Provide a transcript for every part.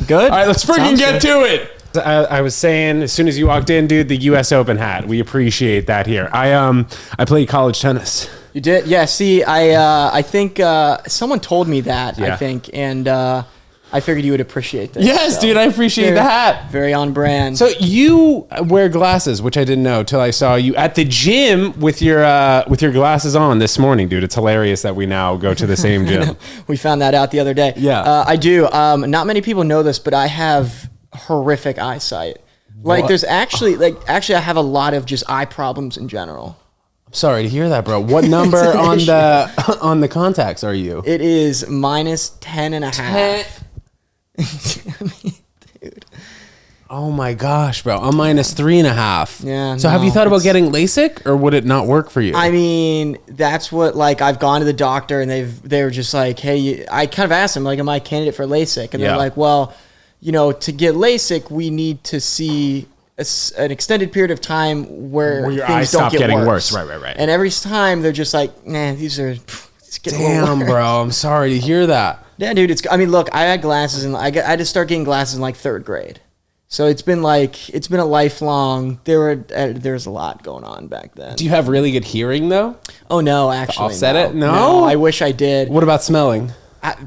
Good. All right, let's freaking get to it. I was saying as soon as you walked in, dude, the U.S. Open hat. We appreciate that here. I played college tennis. You did? Yeah. See, I think someone told me that. Yeah. I think, and I figured you would appreciate that. Yes, dude, I appreciate the hat. Very on brand. So you wear glasses, which I didn't know till I saw you at the gym with your glasses on this morning, dude. It's hilarious that we now go to the same gym. We found that out the other day. Yeah. I do. Not many people know this, but I have horrific eyesight. Like, What? there's actually I have a lot of just eye problems in general. I'm sorry to hear that, bro. What number on the contacts are you? It is minus 10 and a half. I mean, dude. Oh my gosh, bro. I'm minus 3.5. Yeah. So have you thought about getting LASIK, or would it not work for you? I mean, that's what, like, I've gone to the doctor and they were just like, hey, I kind of asked them, like, am I a candidate for LASIK? And they're like, well, you know, to get LASIK, we need to see an extended period of time where your things eyes don't stop get getting worse. Right. And every time they're just like, nah, these are getting Damn, worse. bro. I'm sorry to hear that. Yeah, dude. I mean, look, I had glasses and I had to start getting glasses in like third grade. So it's been a lifelong. There's a lot going on back then. Do you have really good hearing though? Oh no, actually, offset no. it? No? I wish I did. What about smelling?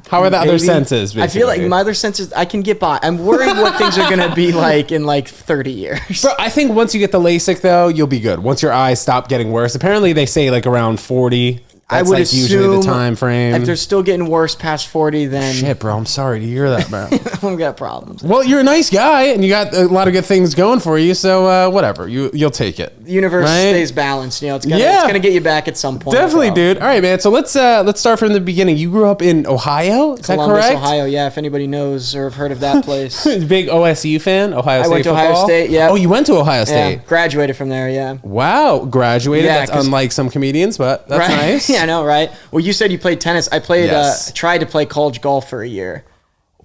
How are the other senses? Basically? I feel like my other senses, I can get by. I'm worried what things are going to be like in like 30 years. Bro, I think once you get the LASIK though, you'll be good. Once your eyes stop getting worse. Apparently they say like around 40. That's I would like assume usually the time frame. If they're still getting worse past 40, then Shit, bro. I'm sorry to hear that, bro. I've got problems. Well, you're a nice guy and you got a lot of good things going for you, so whatever. You'll take it. The universe stays balanced. You know, it's gonna get you back at some point. Definitely, dude. All right, man. So let's start from the beginning. You grew up in Ohio, is Columbus, that correct? Ohio. Yeah, if anybody knows or have heard of that place. Big OSU fan, Ohio State I went to football? Ohio State. Yeah. Oh, you went to Ohio State. Yeah, graduated from there. Yeah. Wow, graduated. Yeah, That's unlike some comedians, but that's right? nice. Yeah, I know, right? Well, you said you played tennis. I played. Yes. Tried to play college golf for a year.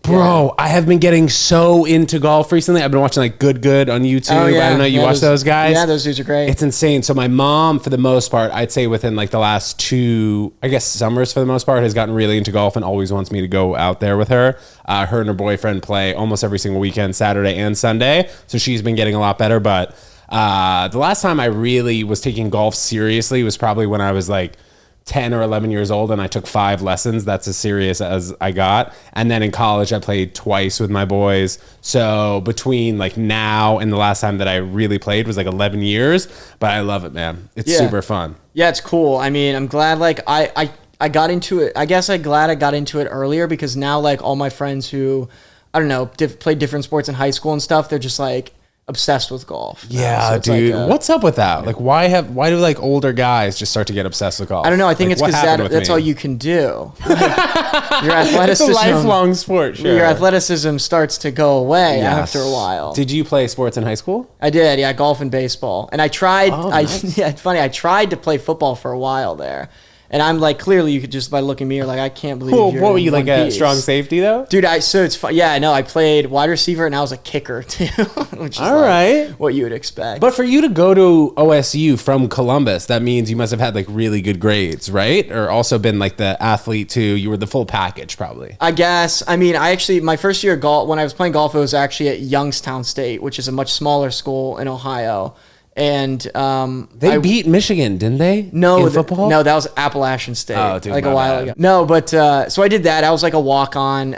Bro, I have been getting so into golf recently. I've been watching like Good on YouTube. Oh, yeah. I don't know. You watch those guys? Yeah, those dudes are great. It's insane. So my mom, for the most part, I'd say within like the last 2, I guess summers for the most part, has gotten really into golf and always wants me to go out there with her. Her and her boyfriend play almost every single weekend, Saturday and Sunday. So she's been getting a lot better. But the last time I really was taking golf seriously was probably when I was like 10 or 11 years old and I took 5 lessons. That's as serious as I got. And then in college, I played twice with my boys. So between like now and the last time that I really played was like 11 years, but I love it, man. It's super fun. Yeah, it's cool. I mean, I'm glad like I got into it. I guess I'm glad I got into it earlier because now like all my friends who, I don't know, played different sports in high school and stuff, they're just like obsessed with golf. Yeah, so dude. like, what's up with that? Like, why do like older guys just start to get obsessed with golf? I don't know. I think like, it's because that's all you can do. Like, your athleticism, it's a lifelong sport. Sure. Your athleticism starts to go away after a while. Did you play sports in high school? I did. Yeah, golf and baseball. And I tried. Nice. Yeah, it's funny. I tried to play football for a while there. And I'm like, clearly, you could just by looking at me, you're like, I can't believe you're what were you, like a piece. strong safety though? Dude, so it's fun. Yeah, I know. I played wide receiver and I was a kicker too, which is All right. what you would expect. But for you to go to OSU from Columbus, that means you must have had like really good grades, right? Or also been like the athlete too. You were the full package probably. I guess. I mean, my first year of golf, when I was playing golf, it was actually at Youngstown State, which is a much smaller school in Ohio. And they beat Michigan, didn't they? No, in football. No, that was Appalachian State. Oh, dude, like a while ago. No, but so I did that. I was like a walk on.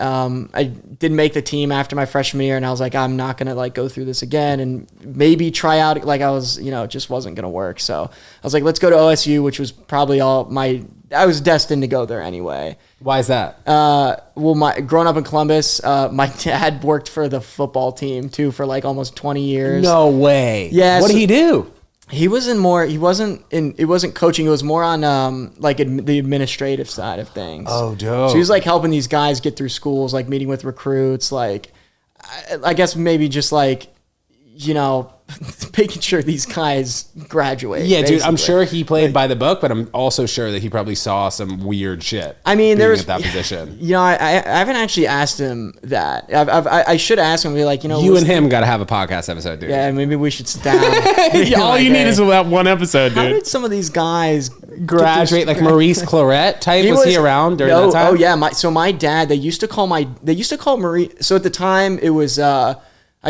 I didn't make the team after my freshman year, and I was like, I'm not gonna like go through this again, and maybe try out. Like I was, it just wasn't gonna work. So I was like, let's go to OSU, which was probably I was destined to go there anyway. Why is that? Growing up in Columbus, my dad worked for the football team too for like almost 20 years. No way. Yeah. What did he do? He wasn't it wasn't coaching. It was more on like the administrative side of things. Oh, dope. So he was like helping these guys get through schools, like meeting with recruits, like I guess maybe just like, making sure these guys graduate. Yeah, basically. dude, I'm sure he played by the book, but I'm also sure that he probably saw some weird shit. I mean, there was at that position. I haven't actually asked him that. I should ask him. Be like, you and him got to have a podcast episode, dude. Yeah, maybe we should sit down. All you need is that one episode, dude. How did some of these guys graduate, like Maurice Claret type? Was he around during that time? Oh yeah. So my dad, they used to call Maurice. So at the time it was, I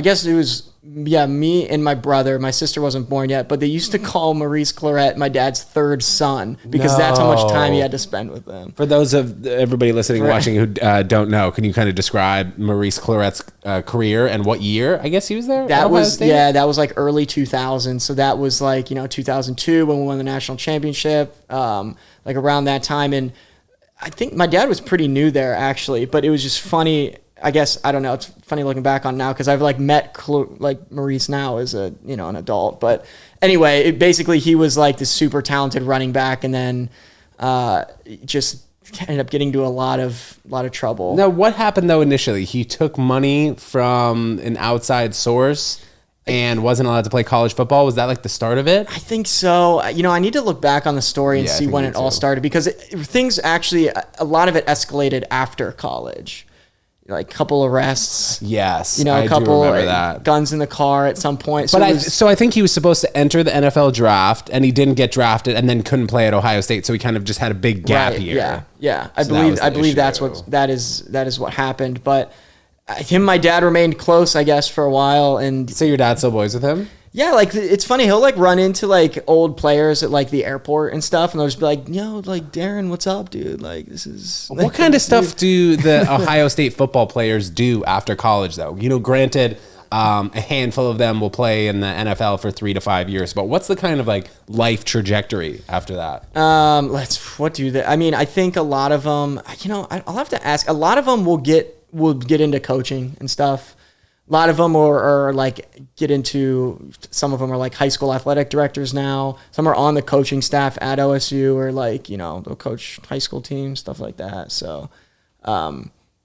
guess it was, me and my brother. My sister wasn't born yet, but they used to call Maurice Claret my dad's third son because that's how much time he had to spend with them. For those of everybody listening and watching who don't know, can you kind of describe Maurice Claret's career and what year I guess he was there? That was like early 2000s. So that was like 2002 when we won the national championship, like around that time. And I think my dad was pretty new there actually, but it was just funny. I guess, I don't know. It's funny looking back on now because I've like met like Maurice now as a, an adult. But anyway, basically he was like this super talented running back and then just ended up getting into a lot of trouble. Now, what happened though initially? He took money from an outside source and wasn't allowed to play college football. Was that like the start of it? I think so. I need to look back on the story and see when it all started because things actually, a lot of it escalated after college. Like couple arrests. Yes, a couple guns in the car at some point. So I think he was supposed to enter the NFL draft and he didn't get drafted and then couldn't play at Ohio State. So he kind of just had a big gap year. Yeah. I believe that is what happened. But him and my dad remained close, I guess, for a while. And so your dad still boys with him? Yeah, like it's funny. He'll like run into like old players at like the airport and stuff, and they'll just be like, like Darren, what's up, dude? Like this is. What kind of stuff do the Ohio State football players do after college, though? Granted, a handful of them will play in the NFL for 3 to 5 years, but what's the kind of like life trajectory after that? What do they? I mean, I think a lot of them. I'll have to ask. A lot of them will get into coaching and stuff. A lot of them are like some of them are like high school athletic directors now. Some are on the coaching staff at OSU or like, they'll coach high school teams, stuff like that. So,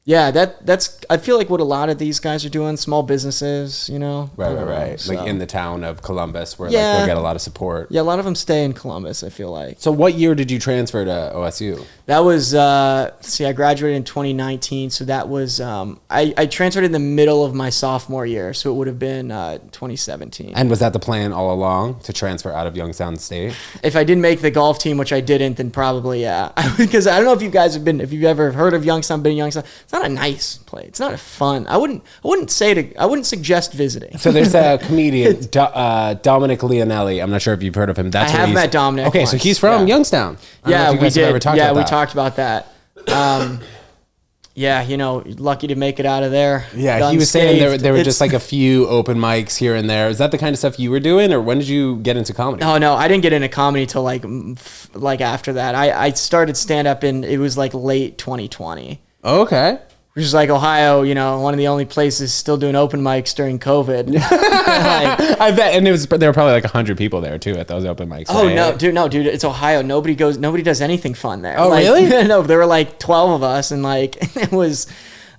that's I feel like what a lot of these guys are doing, small businesses, Right. So. Like in the town of Columbus where like they'll get a lot of support. Yeah, a lot of them stay in Columbus, I feel like. So what year did you transfer to OSU? That was, I graduated in 2019. So that was, I transferred in the middle of my sophomore year. So it would have been 2017. And was that the plan all along to transfer out of Youngstown State? If I didn't make the golf team, which I didn't, then probably, yeah. Because I don't know if you guys if you've ever heard of Youngstown, been in Youngstown. It's not a nice place. It's not a fun. I wouldn't suggest visiting. So there's a comedian, Dominic Leonelli. I'm not sure if you've heard of him. I have met Dominic. Okay, so he's from Youngstown. Yeah, we did. We talked about that. Lucky to make it out of there. Yeah, he was saying there were just like a few open mics here and there. Is that the kind of stuff you were doing, or when did you get into comedy? Oh no, I didn't get into comedy till like after that. I started stand up it was like late 2020. Okay. Which is like Ohio, one of the only places still doing open mics during COVID. I bet, and there were probably like 100 people there too at those open mics. Oh right? No, dude, it's Ohio. Nobody does anything fun there. Oh really? No, there were like 12 of us, and like it was.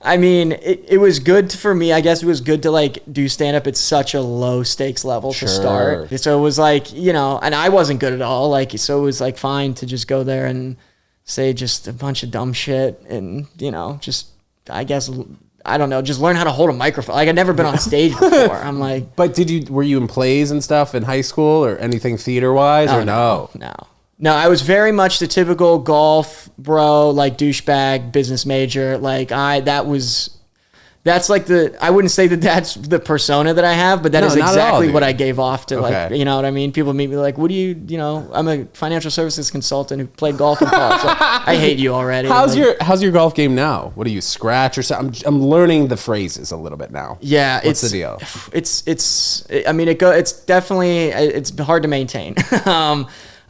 I mean, it was good for me. I guess it was good to like do stand up at such a low stakes level to start. So it was like and I wasn't good at all. Like so, it was like fine to just go there and say just a bunch of dumb shit, and just. I guess, I don't know, just learn how to hold a microphone. Like, I'd never been on stage before. I'm like... But were you in plays and stuff in high school or anything theater-wise or no? No, I was very much the typical golf bro, like douchebag, business major. Like, that's like I wouldn't say that that's the persona that I have, but that is exactly what I gave off to, like, you know what I mean? People meet me like, what do you, I'm a financial services consultant who played golf in college. So I hate you already. How's your golf game now? What do you scratch or something? I'm learning the phrases a little bit now. Yeah. What's the deal? It's definitely, it's hard to maintain.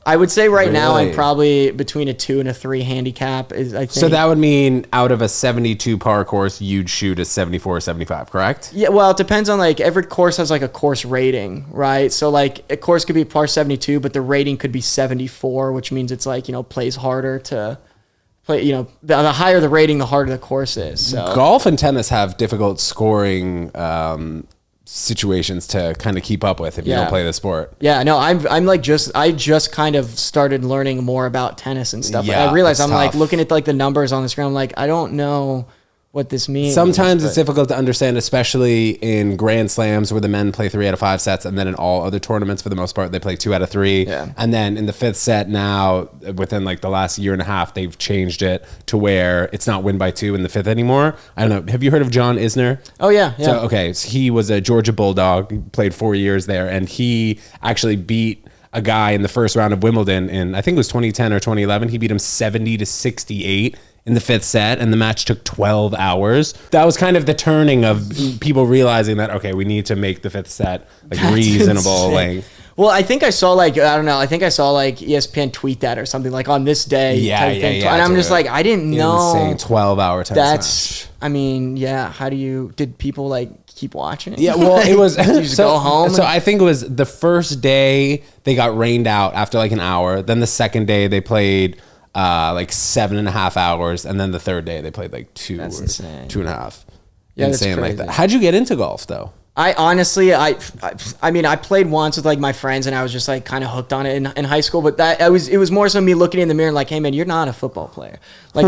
I would say now I'm probably between a 2 and a 3 handicap. I think. So that would mean out of a 72 par course, you'd shoot a 74 or 75, correct? Yeah, well, it depends on like every course has like a course rating, right? So like a course could be par 72, but the rating could be 74, which means it's like, plays harder to play, the higher the rating, the harder the course is. So golf and tennis have difficult scoring situations to kind of keep up with if you don't play the sport. Yeah, no, I just kind of started learning more about tennis and stuff. Yeah, I realized I'm tough. Like looking at like the numbers on the screen. I'm like, I don't know what this means. Sometimes it's difficult to understand, especially in Grand Slams where the men play 3 out of 5 sets, and then in all other tournaments, for the most part, they play 2 out of 3. Yeah. And then in the 5th set now, within like the last year and a half, they've changed it to where it's not win by 2 in the 5th anymore. I don't know. Have you heard of John Isner? Oh, yeah. So, okay. So he was a Georgia Bulldog. He played 4 years there, and he actually beat a guy in the first round of Wimbledon in, I think it was 2010 or 2011. He beat him 70-68 in the 5th set, and the match took 12 hours. That was kind of the turning of people realizing that, okay, we need to make the 5th set like That's reasonable insane. length. Well, I think I saw like, I don't know, I think I saw like ESPN tweet that or something like on this day. Yeah. And I'm just like, I didn't know. Insane 12-hour tennis That's, match. I mean, yeah. Did people like keep watching? Yeah, well, it was Did you just go home? So I think it was the first day they got rained out after like an hour. Then the second day they played like 7.5 hours, and then the third day they played like 2 That's or insane. 2.5. Yeah, Insane that's like crazy. that. How'd you get into golf though? I honestly, I mean, I played once with like my friends, and I was just like kind of hooked on it in high school. But it was more so me looking in the mirror and like, hey man, you're not a football player. Like,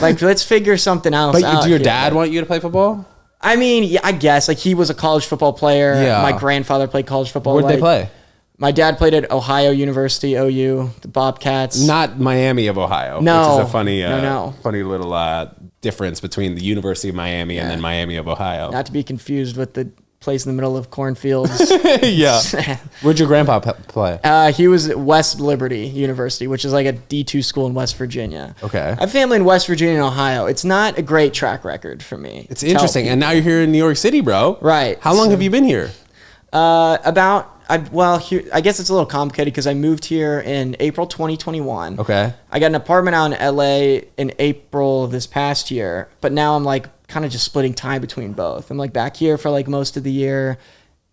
like let's figure something else out. But do your here. dad want you to play football? I mean, yeah, I guess like he was a college football player. Yeah. My grandfather played college football. Where'd they play? My dad played at Ohio University, OU, the Bobcats. Not Miami of Ohio. No. Which is a funny, No. funny little difference between the University of Miami and then Miami of Ohio. Not to be confused with the place in the middle of cornfields. Yeah. Where'd your grandpa play? He was at West Liberty University, which is like a D2 school in West Virginia. Okay. I have family in West Virginia and Ohio. It's not a great track record for me. It's interesting. And now you're here in New York City, bro. Right. How long have you been here? I guess it's a little complicated because I moved here in April 2021. Okay. I got an apartment out in LA in April of this past year, but now I'm like kind of just splitting time between both. I'm like back here for like most of the year,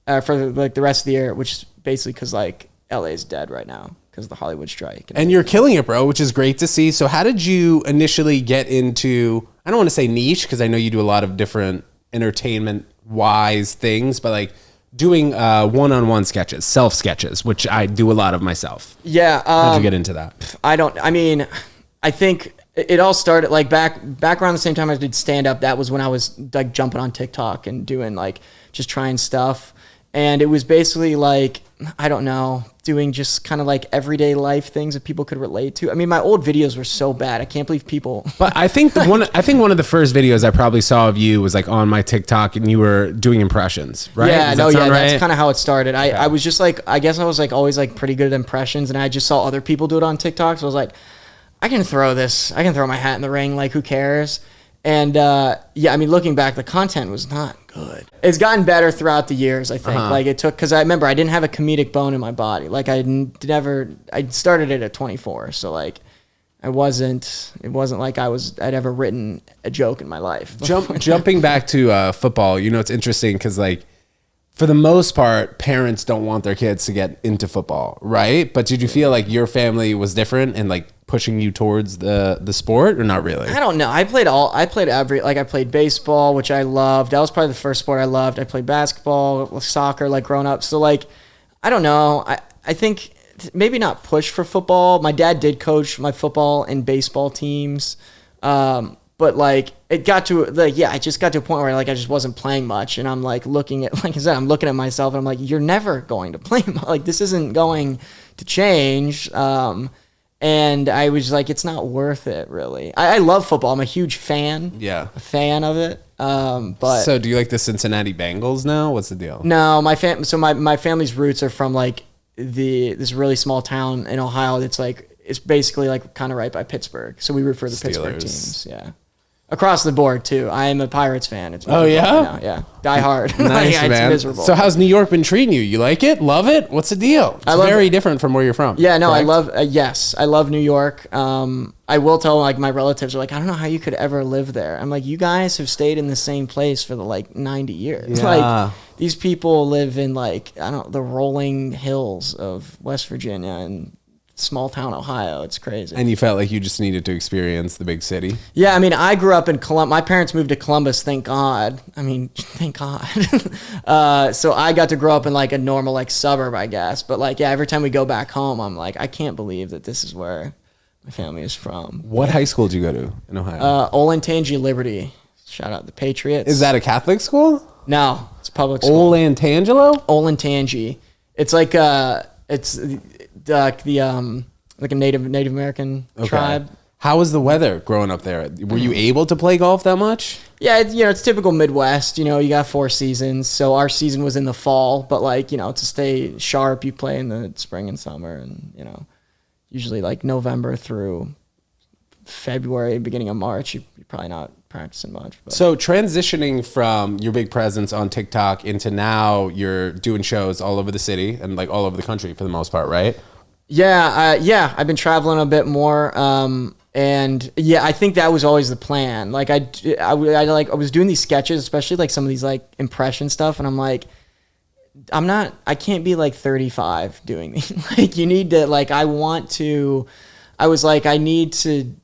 for like the rest of the year, which is basically because like LA is dead right now because of the Hollywood strike. And you're killing it, bro, which is great to see. So how did you initially get into, I don't want to say niche because I know you do a lot of different entertainment-wise things, but like doing one-on-one sketches, self-sketches, which I do a lot of myself. Yeah. How'd you get into that? I think it all started like back around the same time I did stand-up. That was when I was like jumping on TikTok and doing like just trying stuff. And it was basically like, I don't know, doing just kind of like everyday life things that people could relate to. I mean, my old videos were so bad. I can't believe people. But I think one of the first videos I probably saw of you was like on my TikTok, and you were doing impressions, right? Yeah, Does that sound right? that's kind of how it started. I was just like, I guess I was like always like pretty good at impressions, and I just saw other people do it on TikTok. So I was like, I can throw my hat in the ring. Like, who cares? And I mean, looking back, the content was not good. It's gotten better throughout the years, I think. Like it took, because I remember I didn't have a comedic bone in my body. Like I started it at 24. So like it wasn't like I'd ever written a joke in my life. Jumping back to football, you know, it's interesting because like for the most part, parents don't want their kids to get into football, right? But did you feel like your family was different and like pushing you towards the sport, or not really? I don't know. I played baseball, which I loved. That was probably the first sport I loved. I played basketball, soccer, like growing up. So like, I don't know. I think maybe not push for football. My dad did coach my football and baseball teams. But like it got to like, I just got to a point where like I just wasn't playing much, and I'm like looking at, like I said, I'm looking at myself and I'm like, you're never going to play like this isn't going to change. And I was like, it's not worth it, really. I love football. I'm a huge fan. Yeah. A fan of it. But so do you like the Cincinnati Bengals now? What's the deal? No, my family's roots are from like this really small town in Ohio that's like, it's basically like kind of right by Pittsburgh. So we root for the Pittsburgh teams. Yeah. Across the board too. I am a Pirates fan. It's yeah? Now. Yeah. Die hard. Nice, It's man. miserable. So how's New York been treating you? You like it? Love it? What's the deal? It's very different from where you're from. Yeah, no, correct? I love New York. I will tell, like, my relatives are like, I don't know how you could ever live there. I'm like, you guys have stayed in the same place for like 90 years. Yeah. Like, these people live in like, the rolling hills of West Virginia and small town Ohio. It's crazy. And you felt like you just needed to experience the big city? Yeah, I mean, I grew up in Columbus. My parents moved to Columbus, thank God. I mean, thank God. So I got to grow up in like a normal like suburb, I guess. But like, every time we go back home, I'm like, I can't believe that this is where my family is from. What high school did you go to in Ohio? Olentangy Liberty. Shout out the Patriots. Is that a Catholic school? No, it's a public school. Olantangelo? Olentangy. It's like it's the like a Native American tribe. How was the weather growing up there? Were you able to play golf that much? Yeah, it's typical Midwest. You got 4 seasons. So our season was in the fall, but like, to stay sharp, you play in the spring and summer, and usually like November through February, beginning of March, you're probably not practicing much. But. So transitioning from your big presence on TikTok into now you're doing shows all over the city and like all over the country for the most part, right? Yeah, I've been traveling a bit more. And yeah, I think that was always the plan. Like I was doing these sketches, especially like some of these like impression stuff. And I'm like, I can't be like 35 doing these. Like you need to, like, I need to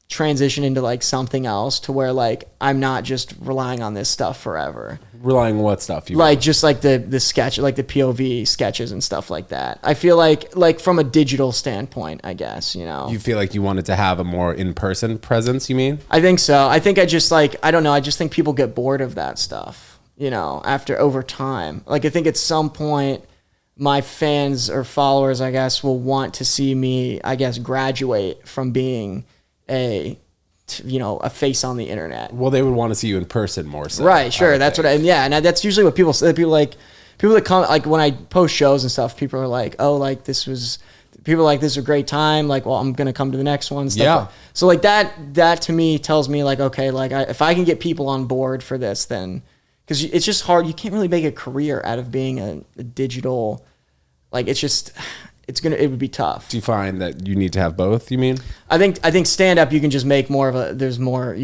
transition into like something else to where like I'm not just relying on this stuff forever. Relying on what stuff? Just like the sketch, like the POV sketches and stuff like that. I feel like from a digital standpoint, I guess, You feel like you wanted to have a more in-person presence, you mean? I think so. I think I don't know. I just think people get bored of that stuff, over time. Like I think at some point my fans or followers, I guess, will want to see me, I guess, graduate from being a face on the internet. Well, they would want to see you in person more so. Right, sure. That's think. And that's usually what people say. People that come, like when I post shows and stuff, people are like, oh, like this was a great time. Like, well, I'm going to come to the next one. Stuff yeah. Like, so like that to me tells me like, okay, like if I can get people on board for this, then, cause it's just hard. You can't really make a career out of being a digital, like it would be tough. Do you find that you need to have both, you mean? I think stand up, you can just make more of there's more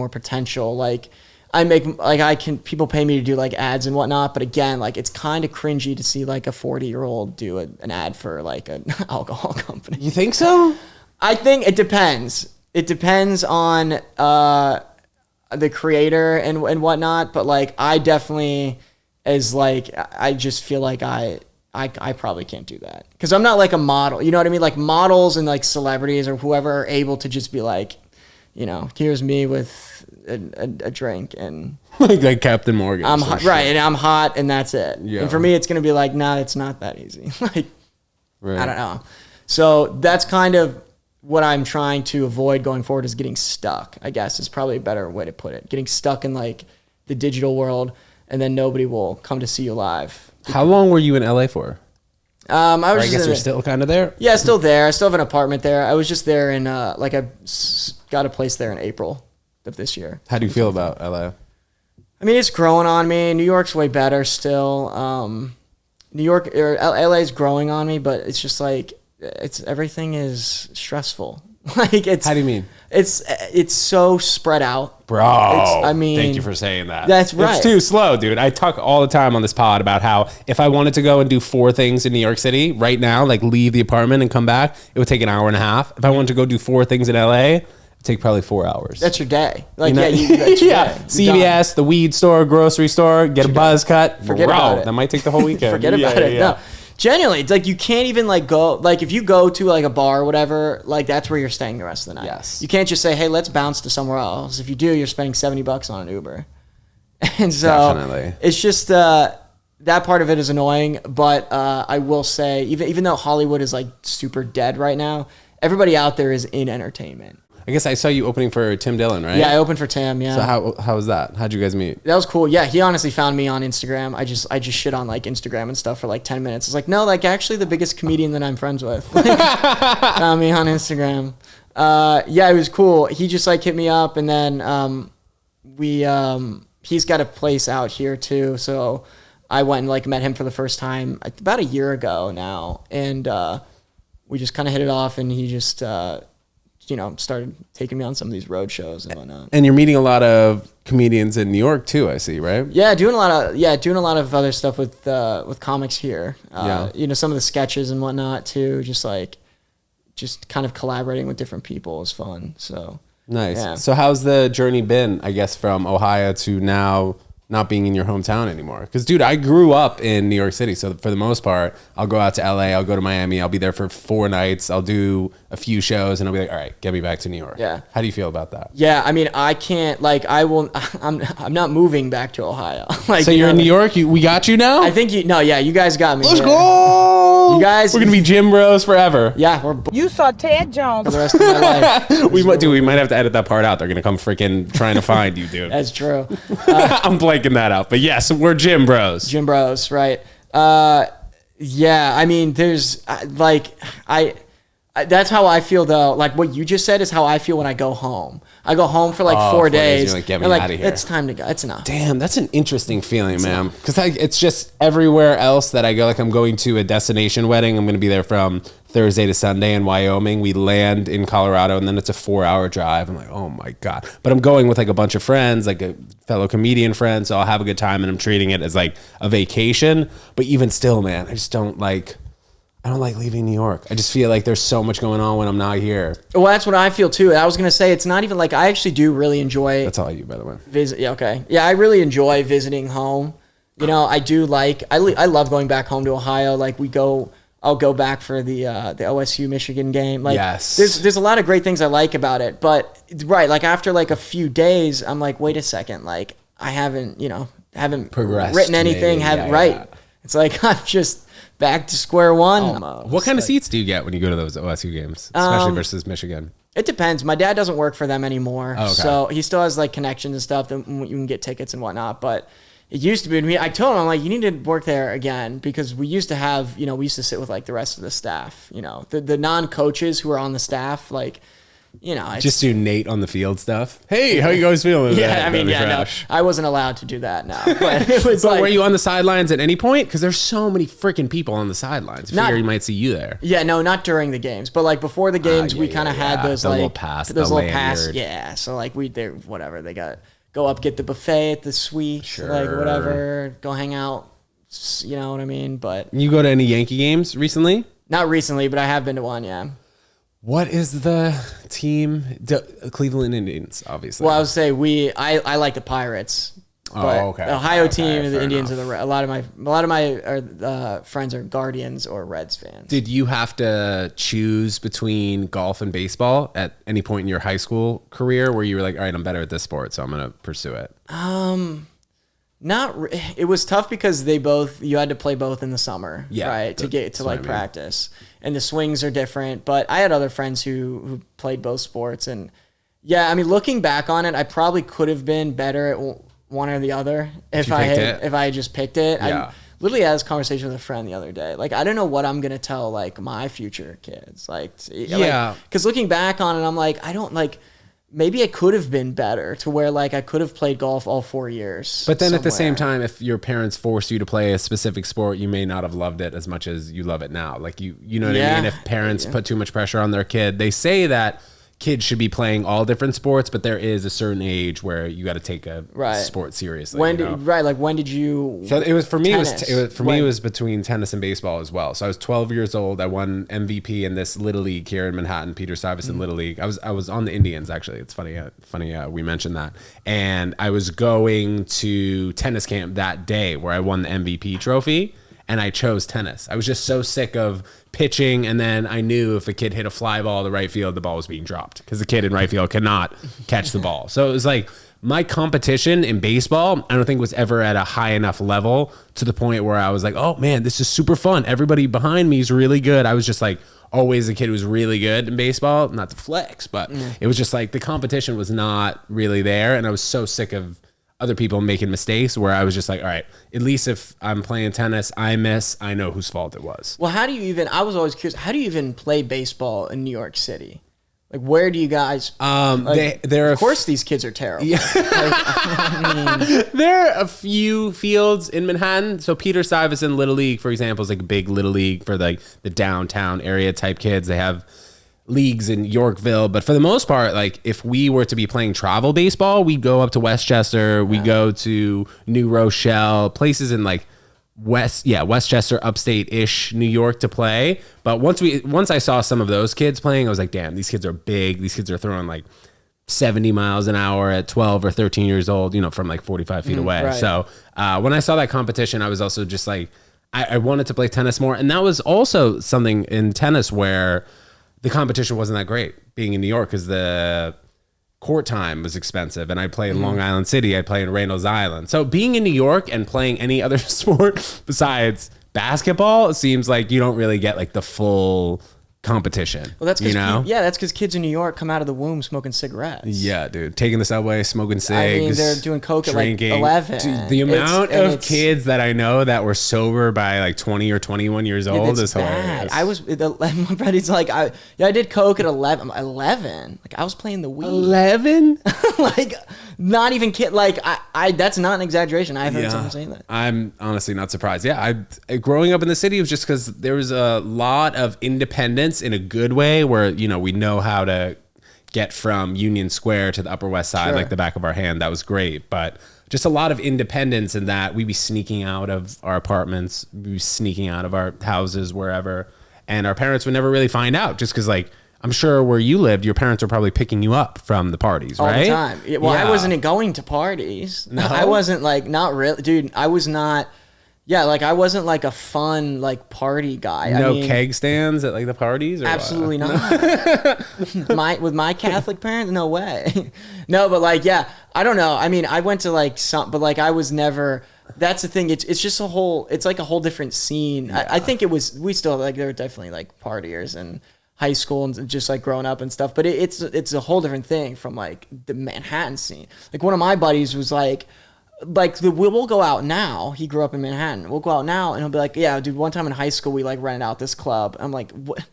potential. Like people pay me to do like ads and whatnot, but again, like it's kind of cringy to see like a 40-year-old do an ad for like an alcohol company. You think so? I think it depends. It depends on the creator and whatnot, but like I definitely I just feel like I probably can't do that because I'm not like a model. You know what I mean? Like models and like celebrities or whoever are able to just be like, here's me with a drink and like Captain Morgan. I'm hot, right, and I'm hot, and that's it. Yeah. And for me, it's gonna be like, nah, it's not that easy. Like, right. I don't know. So that's kind of what I'm trying to avoid going forward is getting stuck. I guess is probably a better way to put it. Getting stuck in like the digital world, and then nobody will come to see you live. How long were you in LA for? I guess you're still kind of there? Yeah, still there. I still have an apartment there. I was just there in, I got a place there in April of this year. How do you feel about LA? I mean, it's growing on me. New York's way better still. LA is growing on me, but it's just like, everything is stressful. Like how do you mean? It's so spread out, bro. Thank you for saying that. That's right. It's too slow, dude. I talk all the time on this pod about how if I wanted to go and do 4 things in New York City right now, like leave the apartment and come back, it would take an hour and a half. If I wanted to go do 4 things in LA, it'd take probably 4 hours. That's your day. Like that's your day. CVS, the weed store, grocery store, get a buzz cut. Forget about it. That might take the whole weekend. Forget about it. No. Genuinely, it's like you can't even like go, like if you go to like a bar or whatever, like that's where you're staying the rest of the night. Yes. You can't just say, hey, let's bounce to somewhere else. If you do, you're spending $70 on an Uber. And so definitely. It's just that part of it is annoying. But I will say, even though Hollywood is like super dead right now, everybody out there is in entertainment. I guess I saw you opening for Tim Dillon, right? Yeah, I opened for Tim, yeah. So how was that? How'd you guys meet? That was cool. Yeah, he honestly found me on Instagram. I just shit on like Instagram and stuff for like 10 minutes. It's like, no, like actually the biggest comedian that I'm friends with found me on Instagram. Yeah, it was cool. He just like hit me up, and then he's got a place out here too. So I went and like met him for the first time about a year ago now, and we just kind of hit it off, and he just started taking me on some of these road shows and whatnot. And you're meeting a lot of comedians in New York too, I see, right? Yeah, doing a lot of other stuff with comics here. Some of the sketches and whatnot too. Just kind of collaborating with different people is fun. So nice. Yeah. So how's the journey been? I guess from Ohio to now not being in your hometown anymore. Because, dude, I grew up in New York City. So for the most part, I'll go out to LA. I'll go to Miami. I'll be there for 4 nights. I'll do a few shows and I'll be like, all right, get me back to New York. Yeah. How do you feel about that? Yeah. I mean, I can't, like, I'm not moving back to Ohio. Like, So you're in New York? We got you now? I think you guys got me. Let's yeah. go. You guys. We're going to be gym bros forever. Yeah. You saw Ted Jones. For the rest of my life. We might have to edit that part out. They're going to come freaking trying to find you, dude. That's true. I'm blanking that out. But yes, we're gym bros. Gym bros, right? Yeah, I mean, there's that's how I feel though. Like what you just said is how I feel when I go home. I go home for like 4 days. You're like, get me and out of here. It's time to go. It's enough. Damn, that's an interesting feeling, man. Because it's just everywhere else that I go. Like I'm going to a destination wedding. I'm going to be there from Thursday to Sunday in Wyoming. We land in Colorado, and then it's a 4-hour drive. I'm like, oh my God. But I'm going with like a bunch of friends, like a fellow comedian friend. So I'll have a good time, and I'm treating it as like a vacation. But even still, man, I don't like leaving New York. I just feel like there's so much going on when I'm not here. Well, that's what I feel too. I was gonna say it's not even like I actually do really enjoy. That's all you, by the way. Visit. Yeah. Okay. Yeah, I really enjoy visiting home. You know, I do like. I love going back home to Ohio. Like I'll go back for the OSU Michigan game. Like, yes. There's a lot of great things I like about it. But right, like after like a few days, I'm like, wait a second, like I haven't Progressed, written anything. maybe. Right. Yeah. It's like I'm just back to square one. What kind of seats do you get when you go to those OSU games, especially versus Michigan? It depends. My dad doesn't work for them anymore, Oh, okay. so he still has like connections and stuff that you can get tickets and whatnot. But it used to be. I told him, I'm like, you need to work there again because we used to have, we used to sit with like the rest of the staff. The non-coaches who are on the staff, like. It's, Just do Nate on the field stuff. Hey, how you guys feeling? Yeah, no, I wasn't allowed to do that now. But it was But were you on the sidelines at any point? Because there's so many freaking people on the sidelines. I figure you might see you there. Yeah, no, not during the games, but like before the games, we kind of had those the like little pass. lanyard. Yeah, so like whatever they got, go up, get the buffet at the suite, like whatever, go hang out. You know what I mean? But You go to any Yankee games recently? not recently, but I have been to one. Yeah. What is the team? Cleveland Indians, obviously. Well, I would say I like the Pirates. But okay. The Ohio Okay, team, the fair Indians enough. are a lot of my friends are Guardians or Reds fans. Did you have to choose between golf and baseball at any point in your high school career where you were like, all right, I'm better at this sport, so I'm going to pursue it? It was tough because you had to play both in the summer, Yeah, right? To get to what I like mean. practice. And the swings are different, but I had other friends who played both sports. And yeah, I mean, looking back on it, I probably could have been better at one or the other if I had just picked it. Yeah. I literally had this conversation with a friend the other day. Like, I don't know what I'm going to tell like my future kids. Because looking back on it, I'm like, I don't like, maybe I could have been better to where like I could have played golf all 4 years. But then at the somewhere. same time, if your parents forced you to play a specific sport, you may not have loved it as much as you love it now. Like you know what I mean? If parents put too much pressure on their kid, they say that kids should be playing all different sports, but there is a certain age where you got to take a sport seriously. When did you? So it was for me. Tennis. It was between tennis and baseball as well. So I was 12 years old. I won MVP in this little league here in Manhattan, Peter Stuyvesant Little League. I was on the Indians actually. It's funny. We mentioned that. And I was going to tennis camp that day where I won the MVP trophy. And I chose tennis. I was just so sick of pitching, and then I knew if a kid hit a fly ball to right field, the ball was being dropped because the kid in right field cannot catch the ball. So it was like my competition in baseball, I don't think was ever at a high enough level to the point where I was like, oh man, this is super fun. Everybody behind me is really good. I was just like always a kid who was really good in baseball, not to flex, but it was just like the competition was not really there. And I was so sick of other people making mistakes where I was just like, all right, at least if I'm playing tennis, I know whose fault it was. Well, I was always curious, how do you even play baseball in New York City? Like, where do you guys, of course these kids are terrible. Yeah. There are a few fields in Manhattan. So Peter Stuyvesant Little League, for example, is like a big little league for like the downtown area type kids. They have leagues in Yorkville, but for the most part, like if we were to be playing travel baseball, we go up to Westchester, we go to New Rochelle, places in like Westchester, upstate-ish New York to play. But once I saw some of those kids playing, I was like, damn, these kids are big. These kids are throwing like 70 miles an hour at 12 or 13 years old, from like 45 feet away. right. So when I saw that competition, I was also just like, I wanted to play tennis more. And that was also something in tennis where the competition wasn't that great being in New York because the court time was expensive. And I play in Long Island City. I play in Reynolds Island. So being in New York and playing any other sport besides basketball, it seems like you don't really get like the full competition. Well, that's because that's because kids in New York come out of the womb smoking cigarettes. Yeah, dude, taking the subway, smoking cigs. I mean, they're doing coke drinking. At like 11. Dude, the amount of kids that I know that were sober by like 20 or 21 years old is hilarious. I was my buddy's like, I did coke at 11. 11. Like I was playing the Wii. 11? Like not even kid. Like I that's not an exaggeration. I've heard someone saying that. I'm honestly not surprised. Yeah, growing up in the city was just because there was a lot of independence in a good way where, we know how to get from Union Square to the Upper West Side like the back of our hand. That was great. But just a lot of independence in that we'd be sneaking out of our apartments, we'd be sneaking out of our houses, wherever. And our parents would never really find out just because, like, I'm sure where you lived, your parents were probably picking you up from the parties, right? All the time. Well, I wasn't going to parties. No? I wasn't like, not really. Dude, I was not. Yeah, like I wasn't like a fun like party guy. No keg stands at like the parties? Or absolutely not. With my Catholic parents, no way. No, but like, yeah, I don't know. I mean, I went to like some, but like I was never. That's the thing. It's just it's like a whole different scene. Yeah. I think we still like there were definitely like partiers in high school and just like growing up and stuff. But it's a whole different thing from like the Manhattan scene. Like one of my buddies was like. We'll go out now. He grew up in Manhattan. We'll go out now, and he'll be like, "Yeah, dude. One time in high school, we like rented out this club." I'm like, "What?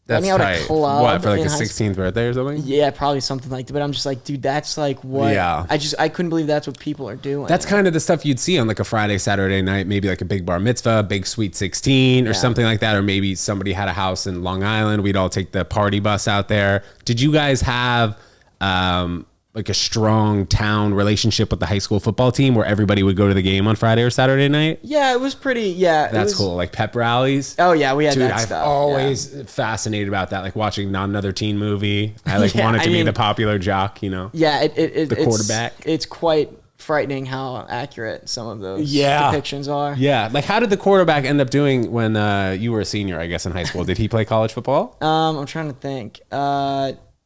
That's out tight. A club what for like a 16th birthday or something?" Yeah, probably something like that. But I'm just like, dude, that's like what? Yeah. I couldn't believe that's what people are doing. That's kind of the stuff you'd see on like a Friday, Saturday night, maybe like a big bar mitzvah, big sweet 16 or something like that. Or maybe somebody had a house in Long Island. We'd all take the party bus out there. Did you guys have like a strong town relationship with the high school football team where everybody would go to the game on Friday or Saturday night? Yeah, it was pretty, yeah. That's cool. Like pep rallies. Oh yeah, we had that stuff. I've always fascinated about that. Like watching Not Another Teen Movie. I wanted to be the popular jock, Yeah, the quarterback. It's quite frightening how accurate some of those depictions are. Yeah. Like how did the quarterback end up doing when you were a senior, I guess, in high school? Did he play college football? I'm trying to think.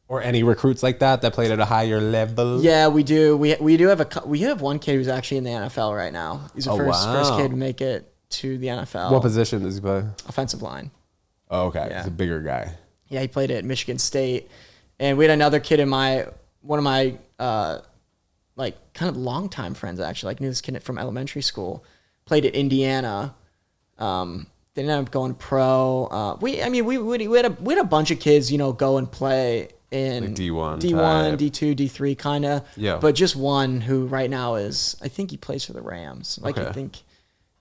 Or any recruits like that played at a higher level? Yeah, we do. We do have one kid who's actually in the NFL right now. He's the first kid to make it to the NFL. What position does he play? Offensive line. Oh, okay. Yeah. He's a bigger guy. Yeah, he played at Michigan State. And we had another kid in one of my like kind of longtime friends actually. Like knew this kid from elementary school. Played at Indiana. They ended up going pro. We had a bunch of kids, go and play in like D1, D2, D3 kind of. Yeah. But just one who right now I think he plays for the Rams.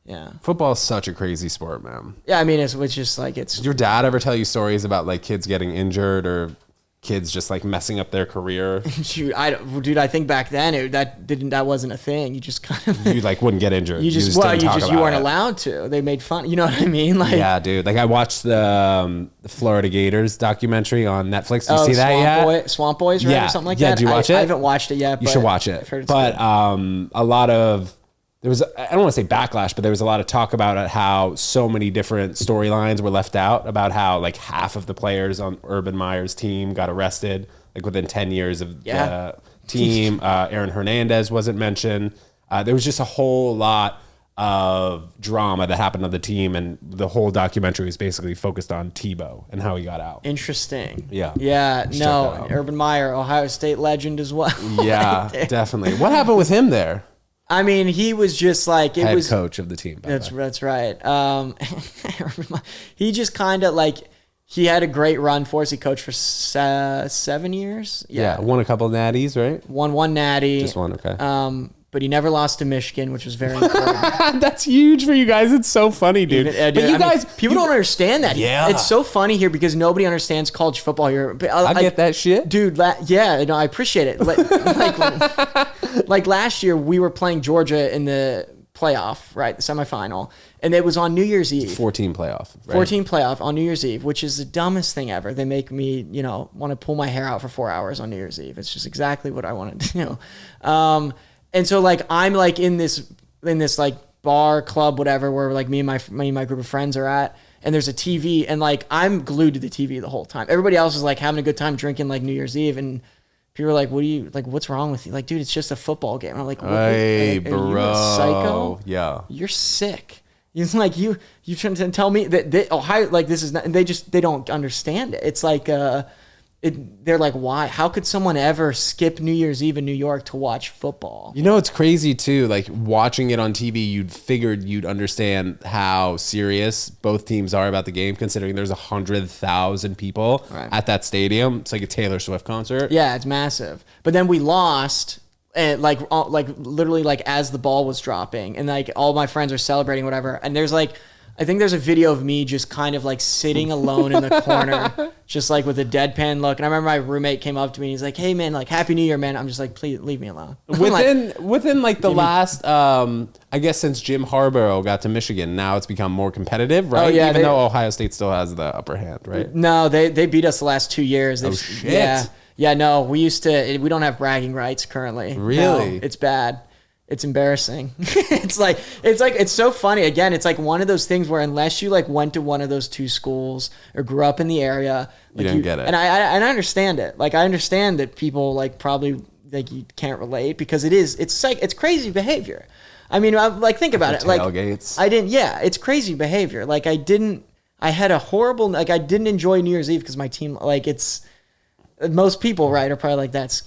Yeah. Football is such a crazy sport, man. Yeah, I mean, it's just like it's. Did your dad ever tell you stories about like kids getting injured or kids just like messing up their career? Dude, I think back then that wasn't a thing. You just kind of you like wouldn't get injured. You weren't allowed to. They made fun. You know what I mean? Like yeah, dude. Like I watched the Florida Gators documentary on Netflix. Did you see that yet? Swamp Boys, right? Yeah. Or something like yeah, that. Did you watch it? I haven't watched it yet. You should watch it. But a lot of there was, I don't want to say backlash, but there was a lot of talk about how so many different storylines were left out about how like half of the players on Urban Meyer's team got arrested like within 10 years of the team. Aaron Hernandez wasn't mentioned. There was just a whole lot of drama that happened on the team, and the whole documentary was basically focused on Tebow and how he got out. Interesting. Yeah. Yeah. No, Urban Meyer, Ohio State legend as well. Yeah, definitely. What happened with him there? I mean, he was just like head coach of the team. That's right. He just kind of like he had a great run for us. He coached for 7 years. Yeah, won a couple of natties, right? Won natty. Just one, okay. But he never lost to Michigan, which was very important. That's huge for you guys. It's so funny, dude. But you guys, people don't understand that. Yeah, it's so funny here because nobody understands college football here. I get that shit, dude. No, I appreciate it. Like last year, we were playing Georgia in the playoff, right? The semifinal. And it was on New Year's Eve. 14 playoff. Right? 14 playoff on New Year's Eve, which is the dumbest thing ever. They make me, want to pull my hair out for 4 hours on New Year's Eve. It's just exactly what I wanted to do. And so like, I'm like in this like bar, club, whatever, where like me and my group of friends are at, and there's a TV, and like, I'm glued to the TV the whole time. Everybody else is like having a good time drinking like New Year's Eve, and people are like, what's wrong with you? Like, dude, it's just a football game. And I'm like, hey, are bro. you a psycho? Yeah. You're sick. It's like, you trying to tell me that Ohio, like, this is not, they don't understand it. It's like, they're like, why? How could someone ever skip New Year's Eve in New York to watch football? It's crazy too. Like watching it on TV, you'd figured you'd understand how serious both teams are about the game, considering there's 100,000 people at that stadium. It's like a Taylor Swift concert. Yeah, it's massive. But then we lost, and like literally like as the ball was dropping, and like all my friends are celebrating, whatever. And there's like, I think there's a video of me just kind of like sitting alone in the corner, just like with a deadpan look. And I remember my roommate came up to me and he's like, "Hey man, like Happy New Year, man." I'm just like, "Please leave me alone." Within like the last, I guess since Jim Harbaugh got to Michigan, now it's become more competitive, right? Oh, yeah, Even though Ohio State still has the upper hand, right? No, they beat us the last 2 years. Oh shit! Yeah, no, we don't have bragging rights currently. Really? No, it's bad. It's embarrassing. It's so funny. Again, it's like one of those things where unless you like went to one of those two schools or grew up in the area, like you don't get it. And I understand it. Like I understand that people like probably like you can't relate because it's crazy behavior. I mean, like think about it. Like tailgates. It's crazy behavior. Like I didn't enjoy New Year's Eve because my team, like it's most people, right, are probably like that's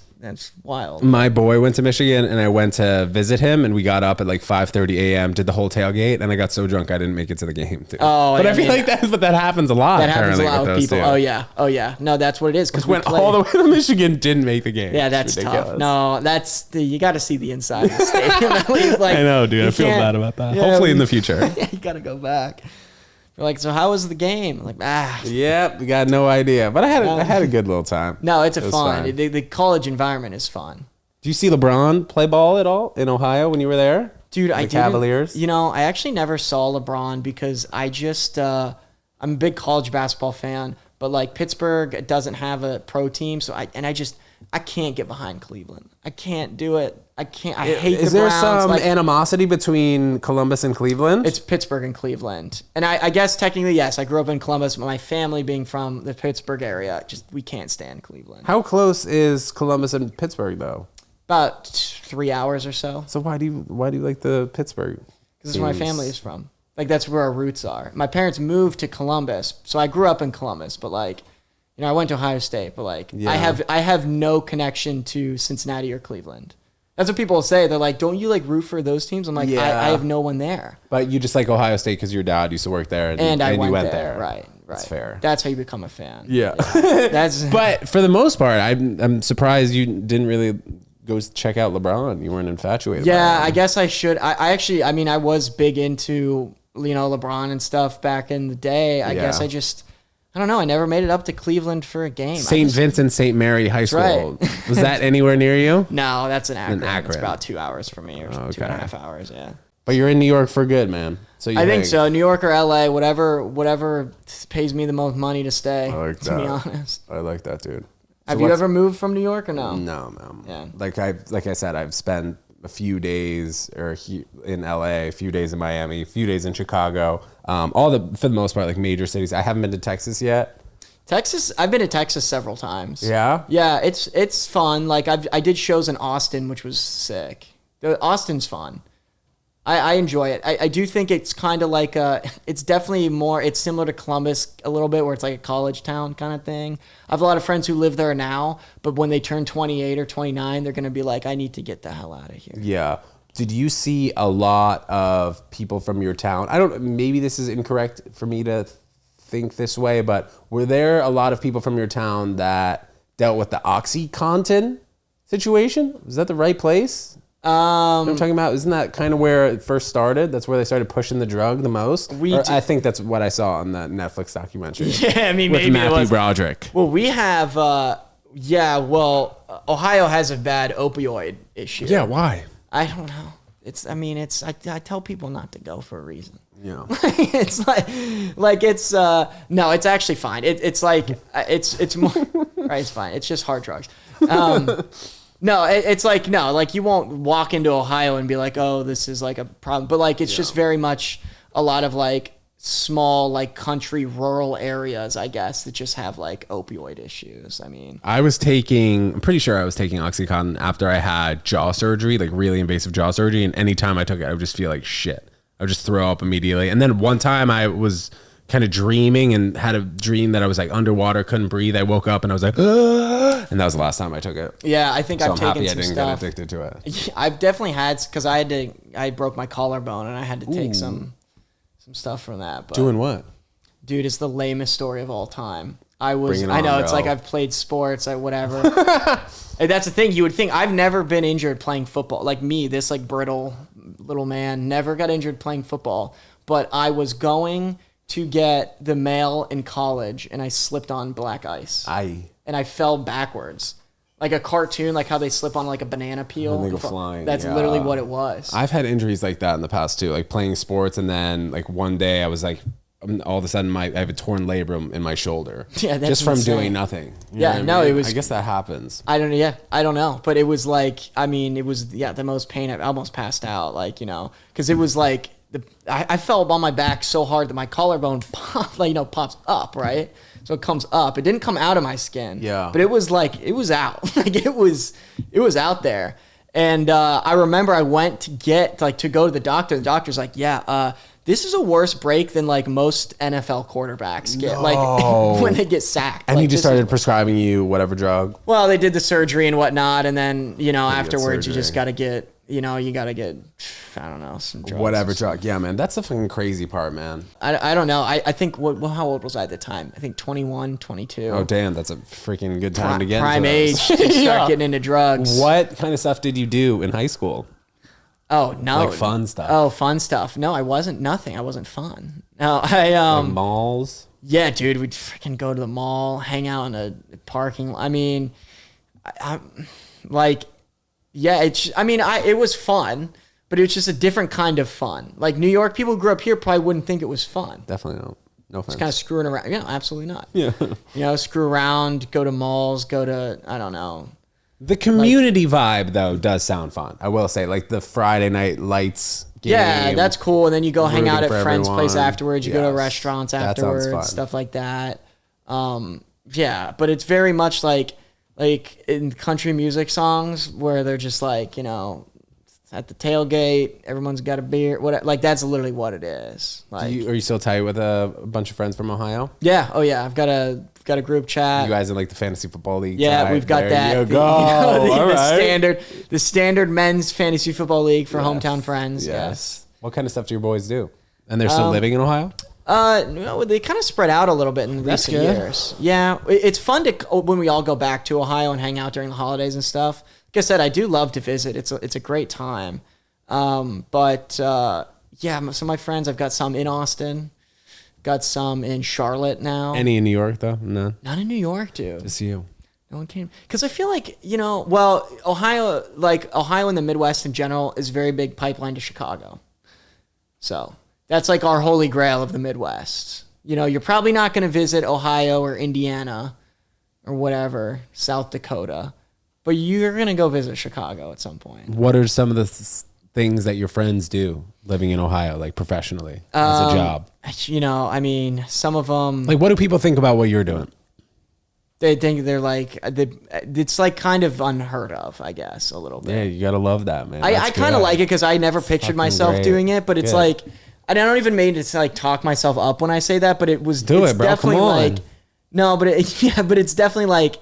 wild. My boy went to Michigan and I went to visit him and we got up at like 5:30 a.m. did the whole tailgate and I got so drunk I didn't make it to the game too. Oh, but I feel like that happens a lot. That happens a lot with people. Two. Oh yeah. No, that's what it is. Because went all the way to Michigan, didn't make the game. Yeah, that's tough. No, you got to see the inside of the stadium at least. Like, I know, dude. I feel bad about that. Yeah, hopefully in the future. Yeah, you got to go back. We're like, so how was the game? I'm like, Yep, we got no idea. But I had a good little time. No, it's fun. The college environment is fun. Do you see LeBron play ball at all in Ohio when you were there? Dude, I did. Cavaliers? I actually never saw LeBron because I just, I'm a big college basketball fan, but like Pittsburgh doesn't have a pro team. So I can't get behind Cleveland. I can't do it. I hate the Browns. Is there some animosity between Columbus and Cleveland? It's Pittsburgh and Cleveland. And I guess technically, yes, I grew up in Columbus, but my family being from the Pittsburgh area, we can't stand Cleveland. How close is Columbus and Pittsburgh though? About 3 hours or so. So why do you like the Pittsburgh? Because that's where my family is from. Like that's where our roots are. My parents moved to Columbus, so I grew up in Columbus. But I went to Ohio State. But I have no connection to Cincinnati or Cleveland. That's what people say. They're like, "Don't you like root for those teams?" I'm like, I have no one there. But you just like Ohio State because your dad used to work there, and I you went there. there. Right. That's fair. That's how you become a fan. Yeah. That's. But for the most part, I'm surprised you didn't really go check out LeBron. You weren't infatuated. Yeah, I guess I should. I actually, I was big into LeBron and stuff back in the day. I guess I don't know. I never made it up to Cleveland for a game. St. Vincent St. Mary High School. Right. Was that anywhere near you? No, that's in Akron. Akron. It's about 2 hours from me, or 2.5 hours. Yeah. But you're in New York for good, man. So I think so. New York or LA, whatever pays me the most money to stay. To be honest. I like that, dude. Have you ever moved from New York or no? No. Yeah. Like I said, I've spent a few days in LA, a few days in Miami, a few days in Chicago. For the most part, like major cities. I haven't been to Texas yet. Texas, I've been to Texas several times. Yeah? Yeah, it's fun. Like I did shows in Austin, which was sick. Austin's fun. I enjoy it. I do think it's kind of like it's definitely it's similar to Columbus a little bit, where it's like a college town kind of thing. I have a lot of friends who live there now, but when they turn 28 or 29, they're going to be like, I need to get the hell out of here. Yeah. Did you see a lot of people from your town? Maybe this is incorrect for me to think this way, but were there a lot of people from your town that dealt with the OxyContin situation? Was that the right place? I'm talking about, isn't that kind of where it first started? That's where they started pushing the drug the most? I think that's what I saw on that Netflix documentary. Yeah, I mean, with maybe Matthew Broderick. Well, we have, Ohio has a bad opioid issue. Yeah, why? I don't know. I tell people not to go for a reason. Yeah. It's it's no, it's actually fine. It's more right. It's fine. It's just hard drugs. No, it's like, no, like you won't walk into Ohio and be like, oh, this is like a problem. But like, it's just very much a lot of like small, like country, rural areas, I guess, that just have like opioid issues. I mean, I'm pretty sure I was taking Oxycontin after I had jaw surgery, like really invasive jaw surgery. And anytime I took it, I would just feel like shit. I would just throw up immediately. And then one time I was kind of dreaming and had a dream that I was like underwater, couldn't breathe. I woke up and I was like, ah! And that was the last time I took it. Yeah, I think I've taken happy some I didn't stuff. get addicted to it. I've definitely had, because I broke my collarbone and I had to take some stuff from that. But, doing what? Dude, it's the lamest story of all time. I know, it's like I've played sports, whatever. And that's the thing, you would think, I've never been injured playing football. Like me, this like brittle little man, never got injured playing football. But I was going to get the mail in college and I slipped on black ice. And I fell backwards. Like a cartoon, like how they slip on like a banana peel. And they go flying. That's literally what it was. I've had injuries like that in the past too, like playing sports, and then like one day I was like, all of a sudden I have a torn labrum in my shoulder. Yeah, that's just from insane. doing nothing. You Yeah, know no, I mean? it was. I guess that happens. I don't know, but it was like, I mean, it was the most pain. I almost passed out, like, you know, because it was like I fell on my back so hard that my collarbone pops up, right? So it comes up. It didn't come out of my skin. Yeah. But it was like, it was out. Like it was out there. And I remember I went to go to the doctor. The doctor's like, this is a worse break than like most NFL quarterbacks get, like when they get sacked. And like, he just started prescribing you whatever drug. Well, they did the surgery and whatnot, and then afterwards you surgery. just got to get I don't know, some drugs. Whatever drug. Yeah, man. That's the fucking crazy part, man. I don't know. I think, how old was I at the time? I think 21, 22. Oh, damn. That's a freaking good time to get prime into age those. to start getting into drugs. What kind of stuff did you do in high school? Oh, no. Like fun stuff. Oh, fun stuff. No, I wasn't. Nothing. I wasn't fun. No, like malls? Yeah, dude. We'd freaking go to the mall, hang out in a parking lot. I mean, it was fun, but it was just a different kind of fun. Like New York, people who grew up here probably wouldn't think it was fun. Definitely not. No offense. Just kind of screwing around. Yeah, absolutely not. Yeah. Screw around, go to malls, go to, I don't know. The community vibe, though, does sound fun. I will say, like the Friday night lights game. Yeah, that's cool. And then you go hang out at friends' place everyone. afterwards. You go to restaurants afterwards, fun. stuff like that. Yeah, but it's very much like in country music songs where they're just like, at the tailgate, everyone's got a beer. Like that's literally what it is. Like, Are you still tight with a bunch of friends from Ohio? Yeah. Oh yeah. I've got a group chat. You guys in like the fantasy football league? Yeah, tight? we've got there that. You go. The standard men's fantasy football league for hometown friends. Yes. What kind of stuff do your boys do? And they're still living in Ohio? No, they kind of spread out a little bit in recent years. Yeah, it's fun when we all go back to Ohio and hang out during the holidays and stuff. Like I said, I do love to visit. It's a great time. Some of my friends, I've got some in Austin, got some in Charlotte now. Any in New York though? No. Not in New York, dude. Just you. No one came because I feel like Ohio and the Midwest in general is very big pipeline to Chicago. So that's like our holy grail of the Midwest. You're probably not going to visit Ohio or Indiana or whatever, South Dakota, but you're going to go visit Chicago at some point. What are some of the things that your friends do living in Ohio, like professionally as a job? Some of them. Like, what do people think about what you're doing? They think it's like kind of unheard of, I guess, a little bit. Yeah, you got to love that, man. I kind of like it because I never pictured myself doing it, but it's like, I don't even mean to like talk myself up when I say that, but it's definitely like, no, but it's definitely like,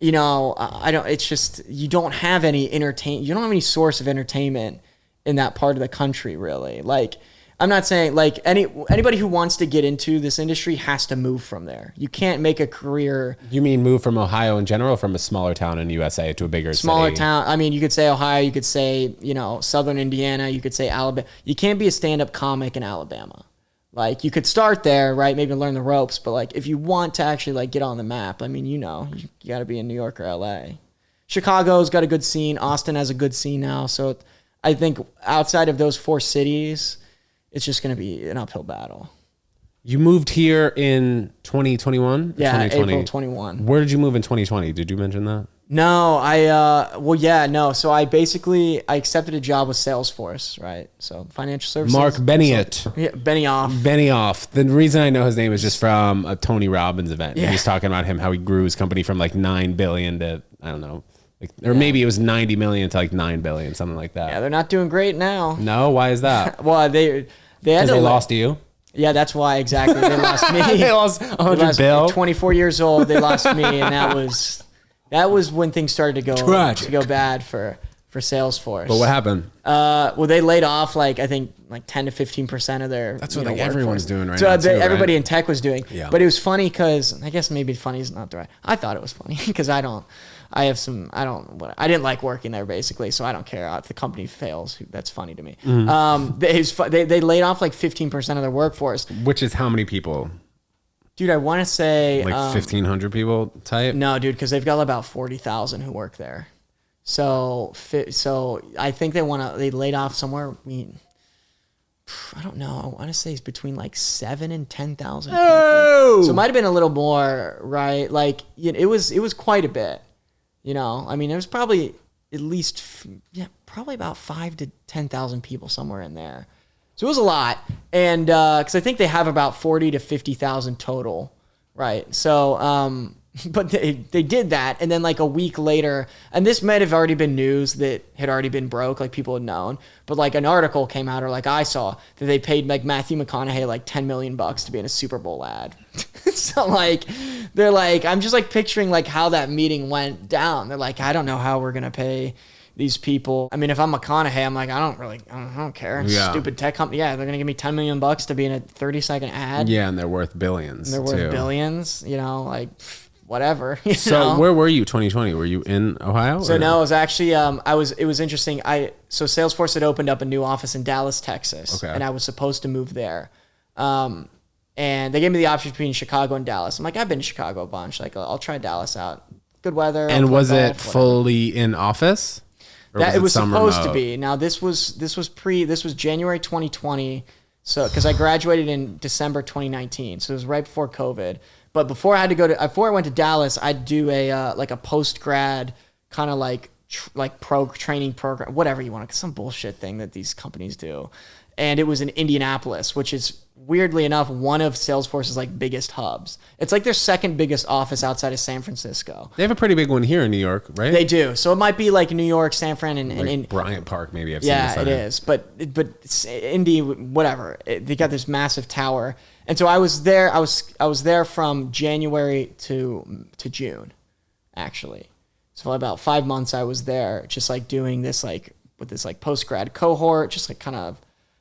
it's just, you don't have any source of entertainment in that part of the country, really. Like, I'm not saying like anybody who wants to get into this industry has to move from there. You can't make a career. You mean move from Ohio in general, from a smaller town in USA to a bigger smaller city? town? I mean, you could say Ohio, you could say, Southern Indiana, you could say Alabama. You can't be a stand-up comic in Alabama. Like, you could start there, right? Maybe learn the ropes, but like if you want to actually like get on the map, I mean, you got to be in New York or LA. Chicago's got a good scene. Austin has a good scene now. So I think outside of those 4 cities, it's just going to be an uphill battle. You moved here in 2021? Yeah, 2020? April 21. Where did you move in 2020? Did you mention that? No, no. So I accepted a job with Salesforce, right? So financial services. Mark Benioff. Yeah, Benioff. Benioff. The reason I know his name is just from a Tony Robbins event. Yeah. He was talking about how he grew his company from like 9 billion to, I don't know, maybe it was 90 million to like 9 billion, something like that. Yeah, they're not doing great now. No, why is that? Well, they lost you. Yeah, that's why exactly. They lost me. They lost 100 bill. 24 years old, they lost me, and that was when things started to go bad for Salesforce. But what happened? Well, they laid off I think 10 to 15% of their. That's what everyone's doing right now. So everybody in tech was doing. Yeah. But it was funny because I guess maybe funny is not the right. I thought it was funny because I didn't like working there basically, so I don't care if the company fails. That's funny to me. Mm-hmm. They laid off 15% of their workforce, which is how many people? Dude, I want to say 1,500 people type. No, dude, because they've got about 40,000 who work there. So I think they laid off somewhere. I don't know. I want to say it's between 7 and 10,000 people. Oh! So it might have been a little more, right? It was quite a bit. I mean, it was probably at least probably about 5 to 10,000 people somewhere in there. So it was a lot, and because I think they have about 40 to 50,000 total, right? So, but they did that, and then a week later, and this might have already been news that had already been broke, people had known, but an article came out, or I saw that they paid Matthew McConaughey $10 million to be in a Super Bowl ad. So they're I'm just picturing how that meeting went down. They're I don't know how we're gonna pay these people. I mean, if I'm McConaughey, I'm I don't care. Yeah. Stupid tech company. Yeah, they're gonna give me $10 million to be in a 30-second ad. Yeah, and they're worth billions. They're worth billions. Whatever. So where were you 2020? Were you in Ohio? So no, it was actually it was interesting. So Salesforce had opened up a new office in Dallas, Texas, and I was supposed to move there. And they gave me the option between Chicago and Dallas. I'm I've been to Chicago a bunch. I'll try Dallas out. Good weather. And was it fully in office? That it was supposed to be. Now this was January 2020. So because I graduated in December 2019, so it was right before COVID. But before I went to Dallas, I'd do a post grad kind of training program, whatever you want, some bullshit thing that these companies do. And it was in Indianapolis, which is weirdly enough one of Salesforce's biggest hubs. It's their second biggest office outside of San Francisco. They have a pretty big one here in New York, right? They do. So it might be New York, San Fran, and Bryant Park. Maybe I've seen yeah, it is. But Indy, whatever. They got this massive tower, and so I was there. I was there from January to June, actually. So for about 5 months, I was there, just doing this with this post grad cohort, just kind of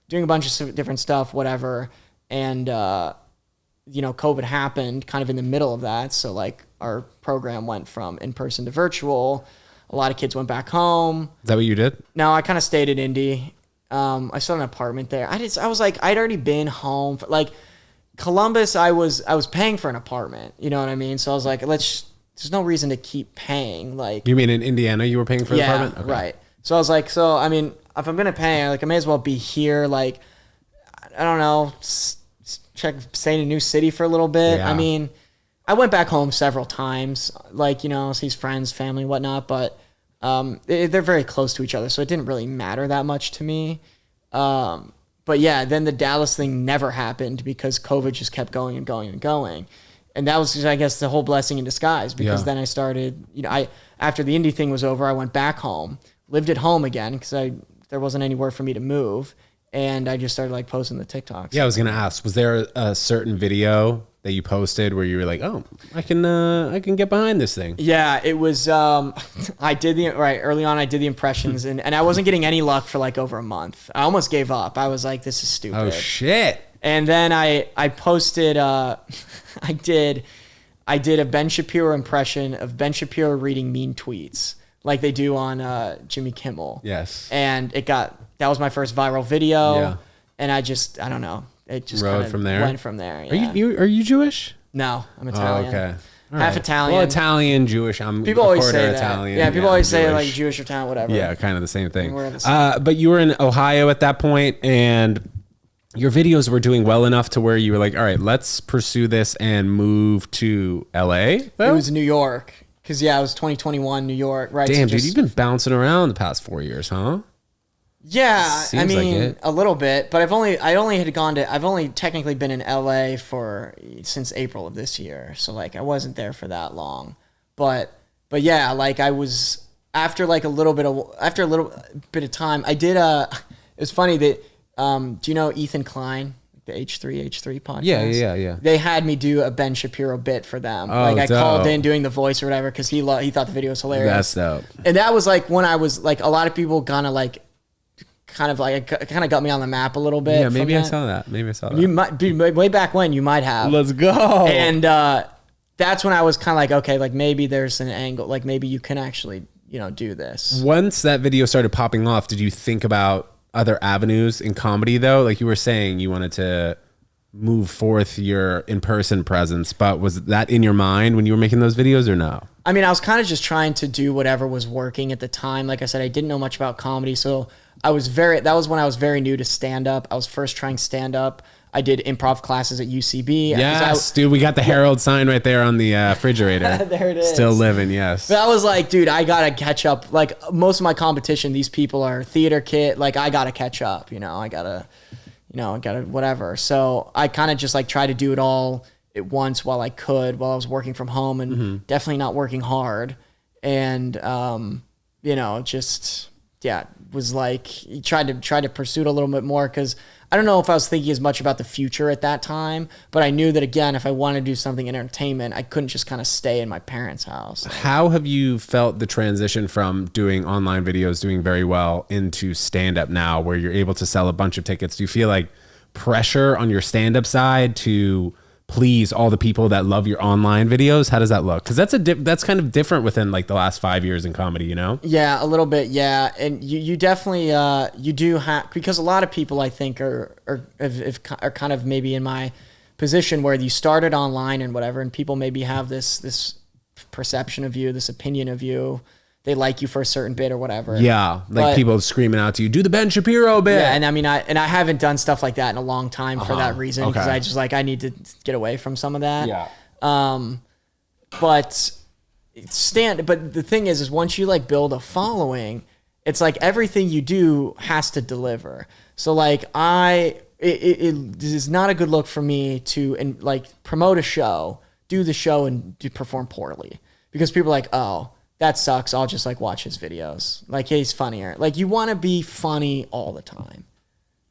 doing a bunch of different stuff, whatever. And, COVID happened kind of in the middle of that. So our program went from in-person to virtual. A lot of kids went back home. Is that what you did? No, I kind of stayed at Indy. I still had an apartment there. I was I'd already been home. Columbus, I was paying for an apartment. You know what I mean? So I was there's no reason to keep paying. You mean in Indiana you were paying for the apartment? Okay. Right. So I was I mean, if I'm going to pay, I may as well be here. I don't know, stay in a new city for a little bit. Yeah. I mean, I went back home several times, see friends, family, whatnot, but they're very close to each other, so it didn't really matter that much to me. But yeah, then the Dallas thing never happened because COVID just kept going and going and going. And that was just, I guess, the whole blessing in disguise because then I started, after the Indy thing was over, I went back home, lived at home again because there wasn't anywhere for me to move. And I just started posting the TikToks. Yeah, I was going to ask, was there a certain video that you posted where you were oh, I can get behind this thing? Yeah, it was, early on I did the impressions and I wasn't getting any luck for over a month. I almost gave up. I was this is stupid. Oh shit. And then I posted, I did a Ben Shapiro impression of Ben Shapiro reading mean tweets like they do on Jimmy Kimmel. Yes. And that was my first viral video. Yeah. And I don't know. It just went from there. Yeah. Are you Jewish? No, I'm Italian. Oh, okay. half Italian. Well, Italian, Jewish. People always say that. Italian. Yeah, people always say Jewish. like Jewish or Italian, whatever. Yeah, kind of the same thing. We're the same. But you were in Ohio at that point, and your videos were doing well enough to where you were like, all right, let's pursue this and move to LA. It was New York. Because, yeah, it was 2021, New York, right? Damn, dude, you've been bouncing around the past 4 years, huh? Yeah, Seems I mean, like it. a little bit. But I've only technically been in LA since April of this year. So, like, I wasn't there for that long. But yeah, like, I was, after a little bit of time, I did, it was funny that, do you know Ethan Klein? The H3 podcast. Yeah. They had me do a Ben Shapiro bit for them. Oh, like I dope. called in doing the voice or whatever because he thought the video was hilarious. That's dope. And that was like when I was like, a lot of people kind of got me on the map a little bit. Yeah, maybe I saw that. You might be way back when you might have. Let's go. And that's when I was kind of like, okay, like maybe there's an angle, like maybe you can actually, do this. Once that video started popping off, did you think about other avenues in comedy though? Like you were saying, you wanted to move forth your in-person presence, but was that in your mind when you were making those videos or no? I mean, I was kind of just trying to do whatever was working at the time. Like I said, I didn't know much about comedy. So that was when I was very new to stand-up. I was first trying stand-up. I did improv classes at UCB. Yes, dude, we got the Herald sign right there on the refrigerator. There it is. Still living, yes. But I was like, dude, I gotta catch up. Like most of my competition, these people are theater kid. Like I gotta catch up. I gotta whatever. So I kind of just like try to do it all at once while I was working from home and definitely not working hard. And was like tried to pursue it a little bit more because I don't know if I was thinking as much about the future at that time, but I knew that again, if I wanted to do something in entertainment, I couldn't just kind of stay in my parents' house. How have you felt the transition from doing online videos, doing very well, into stand-up now where you're able to sell a bunch of tickets? Do you feel like pressure on your stand-up side to please all the people that love your online videos? How does that look? Because that's kind of different within like the last 5 years in comedy, Yeah, a little bit, yeah. And you definitely you do have, because a lot of people I think are kind of maybe in my position where you started online and whatever, and people maybe have this perception of you, this opinion of you. They like you for a certain bit or whatever. Yeah, like people screaming out to you, do the Ben Shapiro bit. Yeah, and I mean, I haven't done stuff like that in a long time for that reason, because I just I need to get away from some of that. Yeah. But the thing is once you like build a following, it's like everything you do has to deliver. So like it is not a good look for me to promote a show, do the show and perform poorly, because people are like, oh, that sucks. I'll just watch his videos. Like he's funnier. Like you want to be funny all the time,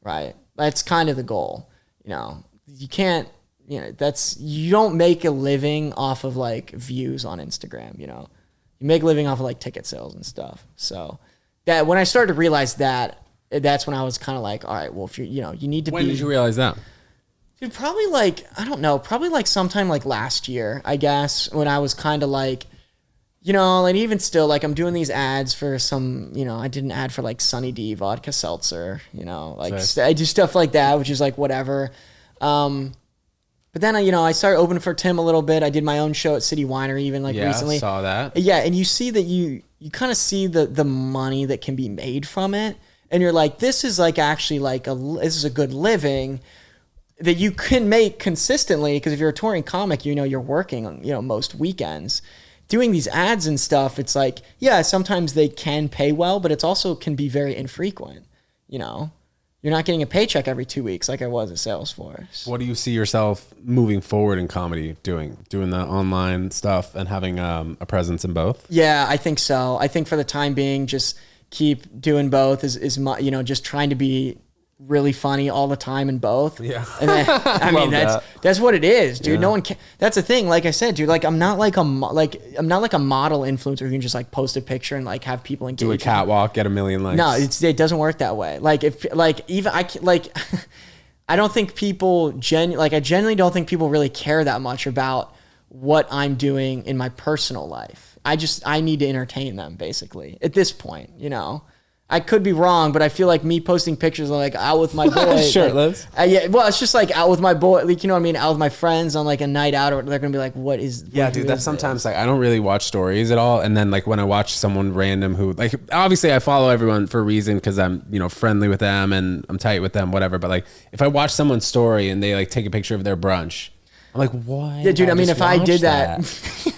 right? That's kind of the goal. You can't. You don't make a living off of views on Instagram. You make a living off of ticket sales and stuff. So that when I started to realize that, that's when I was kind of like, all right, well, if you need to. When did you realize that? Dude, probably I don't know, probably sometime last year, I guess, when I was kind of and even still, I'm doing these ads for some, I did an ad for Sunny D vodka seltzer, I do stuff like that, which is whatever. But then, I started opening for Tim a little bit. I did my own show at City Winery even recently. Yeah, saw that. Yeah, and you see that you kind of see the money that can be made from it. And you're like, this is actually this is a good living that you can make consistently, because if you're a touring comic, you're working, most weekends. Doing these ads and stuff, it's sometimes they can pay well, but it's also can be very infrequent. You're not getting a paycheck every 2 weeks like I was at Salesforce. What do you see yourself moving forward in comedy doing the online stuff and having a presence in both? Yeah, I think so. I think for the time being, just keep doing both is just trying to be really funny all the time in both. Yeah. And then, I mean, that's what it is, dude. Yeah. No one can, that's the thing. Like I said, dude, I'm not like a model influencer who can just post a picture and have people engage. Do a catwalk, get a million likes. No, it doesn't work that way. I don't think people I genuinely don't think people really care that much about what I'm doing in my personal life. I need to entertain them basically at this point, I could be wrong, but I feel like me posting pictures of like out with my boy. Shirtless. Yeah, well, it's just like out with my boy, like, you know what I mean? Out with my friends on like a night out, or they're going to be like, what is. Yeah, dude, that's sometimes like I don't really watch stories at all. And then like when I watch someone random who, like, obviously I follow everyone for a reason because I'm, you know, friendly with them and I'm tight with them, whatever. But like if I watch someone's story and they like take a picture of their brunch, I'm like, why? Yeah, dude, I mean, if I did that,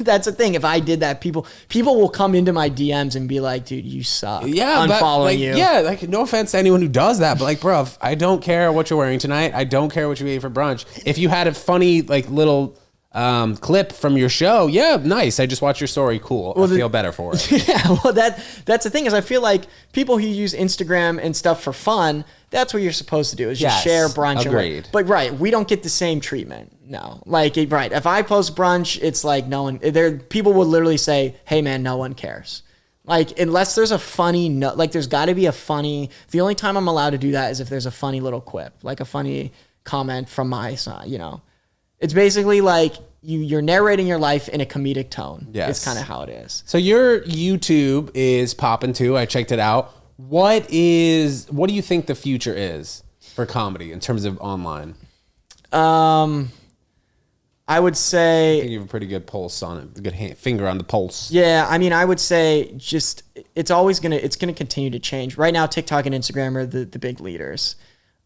that's the thing. If I did that, people will come into my DMs and be like, dude, you suck. Yeah, unfollowing like, you. Yeah, like, no offense to anyone who does that, but like, bro, I don't care what you're wearing tonight. I don't care what you ate for brunch. If you had a funny, like, little clip from your show, yeah, nice. I just watched your story. Cool. Well, I feel better for it. Yeah, well, that's the thing is I feel like people who use Instagram and stuff for fun, that's what you're supposed to do is just share brunch. Agreed. But right, we don't get the same treatment. No, like right. If I post brunch, it's like no one. People will literally say, "Hey, man, no one cares." Like unless there's a funny note, like there's got to be a funny. The only time I'm allowed to do that is if there's a funny little quip, like a funny comment from my side. You know, it's basically like you're narrating your life in a comedic tone. Yes, it's kind of how it is. So your YouTube is popping too. I checked it out. What do you think the future is for comedy in terms of online? I would say I think you have a pretty good pulse on it, a good finger on the pulse. Yeah, I mean, I would say just it's gonna continue to change. Right now, TikTok and Instagram are the big leaders.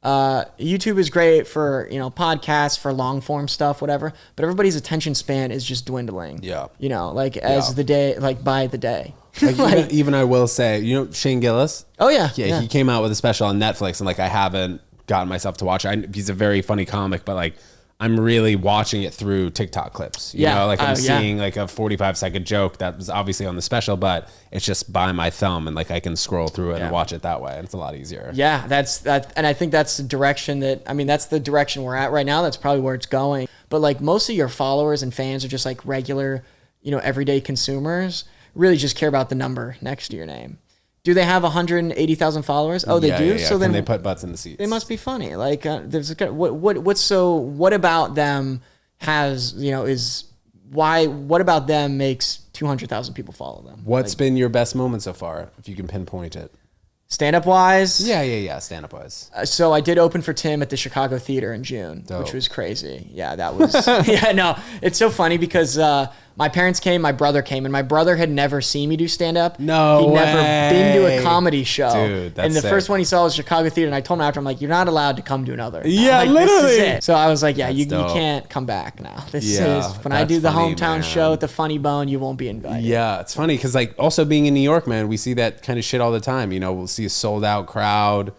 YouTube is great for podcasts, for long form stuff, whatever. But everybody's attention span is just dwindling. Yeah, like as the day, like by the day. Like, even I will say, Shane Gillis. Oh yeah, He came out with a special on Netflix, and like I haven't gotten myself to watch it. He's a very funny comic, but like I'm really watching it through TikTok clips. You know, like I'm seeing like a 45-second joke that was obviously on the special, but it's just by my thumb, and like I can scroll through it and watch it that way, and it's a lot easier. Yeah, that's and I think that's the direction that's the direction we're at right now. That's probably where it's going. But like most of your followers and fans are just like regular, everyday consumers. Really just care about the number next to your name. Do they have 180,000 followers? Oh, they do. Yeah. So then they put butts in the seats. They must be funny. Like what about them what about them makes 200,000 people follow them? What's been your best moment so far, if you can pinpoint it? Stand-up wise? Yeah. Stand-up wise. So I did open for Tim at the Chicago Theater in June, which was crazy. Yeah, that was... yeah, no. It's so funny because my parents came, my brother came, and my brother had never seen me do stand-up. He'd never been to a comedy show. Dude, that's and the sick. first one he saw was Chicago Theater, and I told him after, I'm like, you're not allowed to come to another. Yeah, like, literally. This is it. So I was like, you dope. can't come back now. This is... When I do the hometown show at the Funny Bone, you won't be invited. Yeah, it's funny because like also being in New York, man, we see that kind of shit all the time. We'll see a sold-out crowd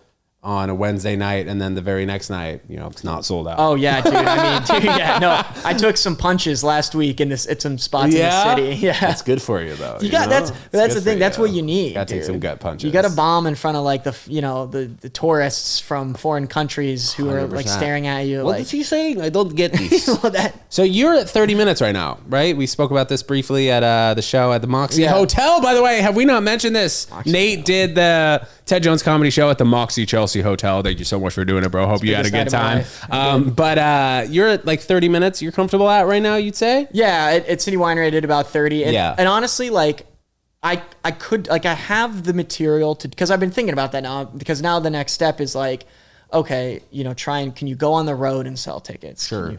on a Wednesday night, and then the very next night, it's not sold out. Oh yeah, dude. I took some punches last week at some spots in the city. Yeah, that's good for you though. That's the thing. That's what you need. Gotta take some gut punches. You got to bomb in front of like the tourists from foreign countries who 100%. Are like staring at you. What is he saying? I don't get this. Well, so you're at 30 minutes right now, right? We spoke about this briefly at the show at the Moxie Hotel. By the way, have we not mentioned this? Nate did the Ted Jones comedy show at the Moxie Chelsea Hotel. Thank you so much for doing it, bro. Hope you had a good time. But you're at like 30 minutes. You're comfortable at right now, you'd say? Yeah, at City Winery I did about 30. And honestly, like I could, like I have the material to, because I've been thinking about that now, because now the next step is like, okay, can you go on the road and sell tickets? Sure.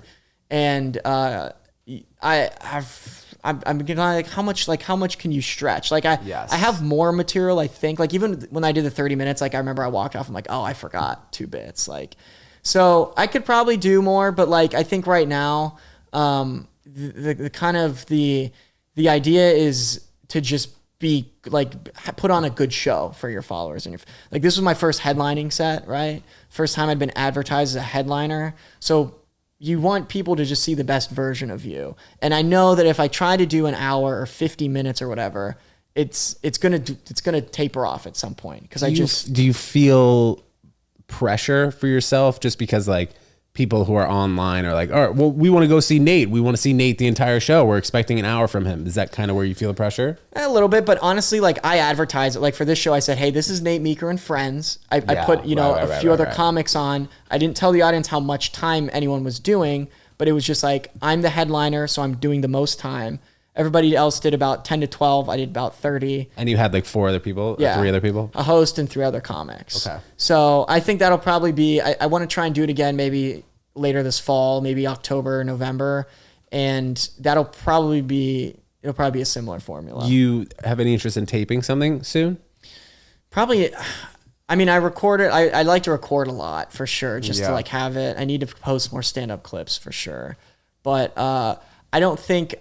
I'm like, how much can you stretch? Like I have more material, I think. Like even when I did the 30 minutes, like I remember I walked off, I'm like, oh, I forgot 2 bits. Like, so I could probably do more, but like I think right now, the kind of the idea is to just be like put on a good show for your followers. And like this was my first headlining set, right? First time I'd been advertised as a headliner. So you want people to just see the best version of you. And I know that if I try to do an hour or 50 minutes or whatever, it's gonna taper off at some point. Because do you feel pressure for yourself just because like people who are online are like, all right, well, we want to go see Nate. We want to see Nate the entire show. We're expecting an hour from him. Is that kind of where you feel the pressure? A little bit, but honestly, like I advertise it. Like for this show, I said, hey, this is Nate Meeker and friends. I put, a few other comics on. I didn't tell the audience how much time anyone was doing, but it was just like, I'm the headliner, so I'm doing the most time. Everybody else did about 10 to 12. I did about 30. And you had like 4 other people, Yeah. or 3 other people? A host and 3 other comics. Okay. So I think that'll probably be, I want to try and do it again maybe later this fall, maybe October, November. And it'll probably be a similar formula. You have any interest in taping something soon? Probably, I mean, I like to record a lot for sure, just to like have it. I need to post more stand-up clips for sure. But I don't think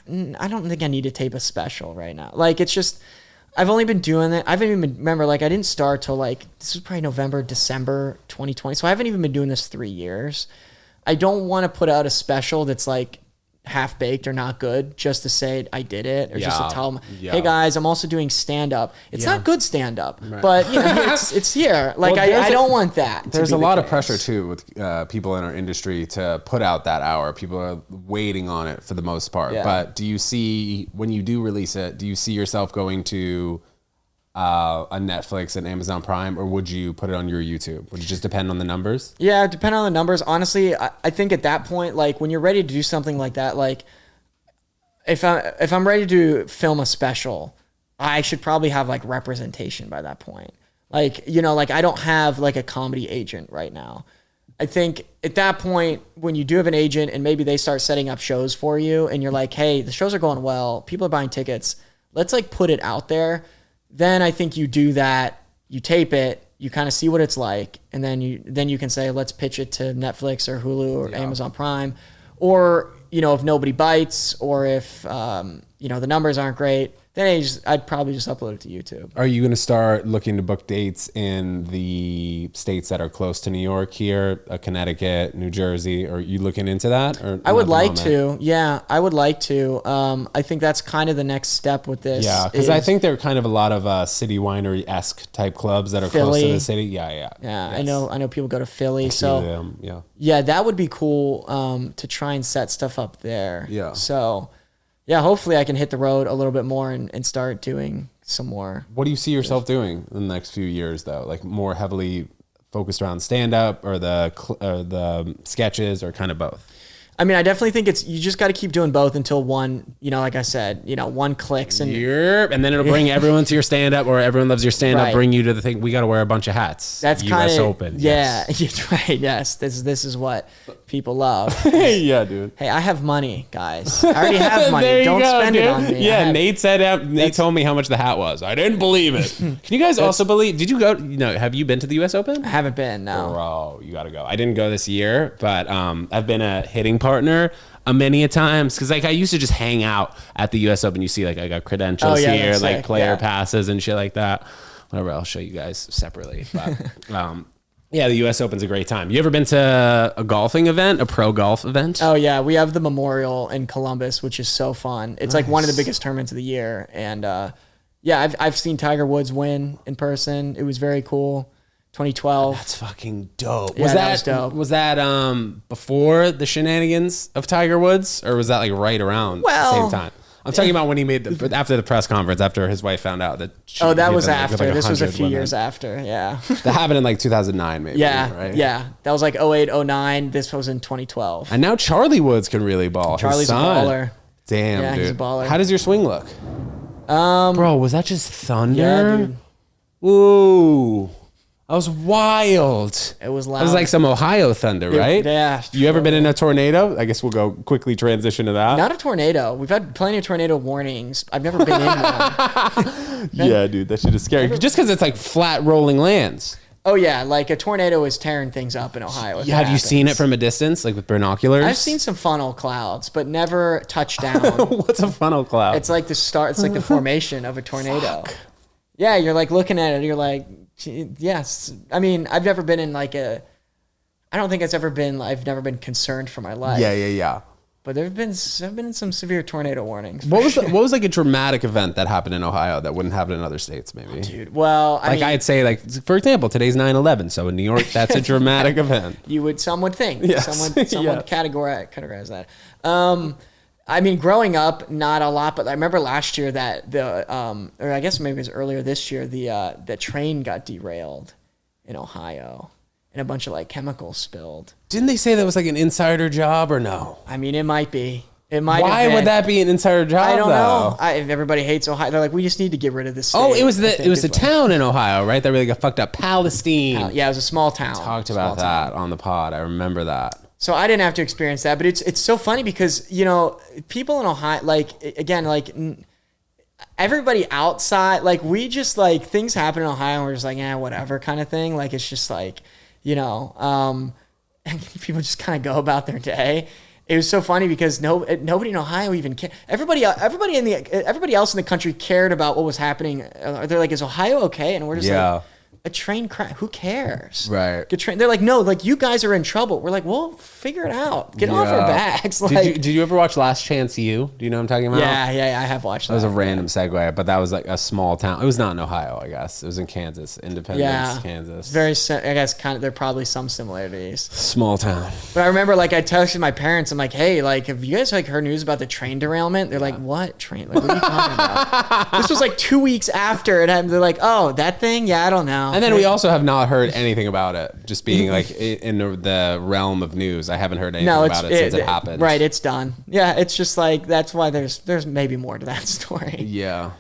I need to tape a special right now. Like, it's just, I've only been doing it. I haven't even remember, like, I didn't start till like, this was probably November, December 2020. So I haven't even been doing this 3 years. I don't want to put out a special that's like half baked or not good just to say I did it, or just to tell them, hey guys, I'm also doing stand up. It's not good stand up, but you know, it's here. Like, I don't want that. There's a lot of pressure too with people in our industry to put out that hour. People are waiting on it for the most part. Yeah. But do you see, when you do release it, do you see yourself going to a Netflix and Amazon Prime, or would you put it on your YouTube? Would it just depend on the numbers? Yeah, depending on the numbers. Honestly, I think at that point, like, when you're ready to do something like that, like, if I'm ready to film a special, I should probably have like representation by that point. Like, you know, like, I don't have like a comedy agent right now. I think at that point, when you do have an agent and maybe they start setting up shows for you and you're like, hey, the shows are going well, people are buying tickets, let's like put it out there. Then I think you do that, you tape it, you kind of see what it's like, and then you can say, let's pitch it to Netflix or Hulu or Amazon Prime. Or, you know, if nobody bites, or if, you know, the numbers aren't great, then I'd probably just upload it to YouTube. Are you going to start looking to book dates in the states that are close to New York here, Connecticut, New Jersey? Are you looking into that? Or I would like to. Yeah, I would like to. I think that's kind of the next step with this. Yeah, because I think there are kind of a lot of city winery-esque type clubs that are close to the city. Yeah. Yes. I know people go to Philly. So yeah, that would be cool to try and set stuff up there. Yeah. So yeah, hopefully I can hit the road a little bit more and start doing some more. What do you see yourself doing in the next few years, though? Like, more heavily focused around stand-up, or the sketches, or kind of both? I mean, I definitely think you just got to keep doing both until one, you know, like I said, you know, one clicks and and then it'll bring everyone to your stand-up, or everyone loves your stand-up, Right. bring you to the thing. We got to wear a bunch of hats. That's kind US of Open. Yeah, Yes. right. Yes, this is what people love. Yeah, dude. Hey, I have money, guys. I already have money. There you Don't go, spend dude. it on me. Yeah, Nate told me how much the hat was. I didn't believe it. Can you guys also believe? Did you go? Have you been to the US Open? I haven't been. No. Bro, you got to go. I didn't go this year, but I've been a hitting partner many a times, because like I used to just hang out at the US Open. You see, like, I got credentials here, like player passes and shit like that. Whatever, I'll show you guys separately. But yeah, the US Open's a great time. You ever been to a golfing event, a pro golf event? Oh yeah, we have the Memorial in Columbus, which is so fun. It's like one of the biggest tournaments of the year, and yeah, I've seen Tiger Woods win in person. It was very cool. 2012. That's fucking dope. Yeah, that was dope. Was that before the shenanigans of Tiger Woods, or was that like right around the same time? I'm talking about when he made after the press conference, after his wife found out that that was after. This was a few years after. Yeah. That happened in like 2009 maybe. Yeah. Right? Yeah. That was like 08, 09. This was in 2012. And now Charlie Woods can really ball. Charlie's a baller. Damn, Yeah, dude. he's a baller. How does your swing look? Bro, was that just thunder? Yeah, dude. Ooh. That was wild. It was loud. That was like some Ohio thunder, right? Yeah. You ever been in a tornado? I guess we'll go quickly transition to that. Not a tornado. We've had plenty of tornado warnings. I've never been in one. Yeah, dude, that shit is scary. Just because it's like flat rolling lands. Oh yeah, like a tornado is tearing things up in Ohio. Yeah, have you seen it from a distance, like with binoculars? I've seen some funnel clouds, but never touchdown. What's a funnel cloud? It's like the start. It's like the formation of a tornado. Fuck. Yeah, you're like looking at it. And you're like, yes. I mean, I've never been in like a. I don't think I've never been concerned for my life. Yeah. But I've been in some severe tornado warnings. What was like a dramatic event that happened in Ohio that wouldn't happen in other states, maybe? Dude, well, I mean, I'd say, like, for example, today's 9/11, so in New York, that's a dramatic event. Some would think. Yes. Some would categorize that. I mean, growing up, not a lot, but I remember last year that or I guess maybe it was earlier this year, the train got derailed in Ohio. And a bunch of like chemicals spilled. Didn't they say that was like an insider job or no? I mean, it might be. It might. Why would that be an insider job? I don't know. Everybody hates Ohio. They're like, we just need to get rid of this state. Oh, it was the town in Ohio, right? That really got fucked up. Palestine. Yeah, it was a small town. Talked about that on the pod. I remember that. So I didn't have to experience that, but it's so funny because, you know, people in Ohio, like, again, like, everybody outside, like, we just, like, things happen in Ohio and we're just like, whatever kind of thing. Like, it's just like, you know, people just kind of go about their day. It was so funny because nobody in Ohio even cared. Everybody else in the country cared about what was happening. They're like, is Ohio okay? And we're just like, a train crash. Who cares? Right. They're like, no, like, you guys are in trouble. We're like, well, figure it out. Get off our backs. Like, did you ever watch Last Chance U? Do you know what I'm talking about? Yeah, I have watched that. That was a random segue, but that was like a small town. It was not in Ohio, I guess. It was in Kansas, Independence, Kansas. I guess kind of. There are probably some similarities. Small town. But I remember, like, I texted my parents. I'm like, hey, like, have you guys like heard news about the train derailment? They're like, what train? Like, what are you talking about? This was like 2 weeks after, and they're like, oh, that thing? Yeah, I don't know. And then we also have not heard anything about it. Just being like in the realm of news, I haven't heard anything about it since it happened. Right, it's done. Yeah, it's just like, that's why there's maybe more to that story. Yeah,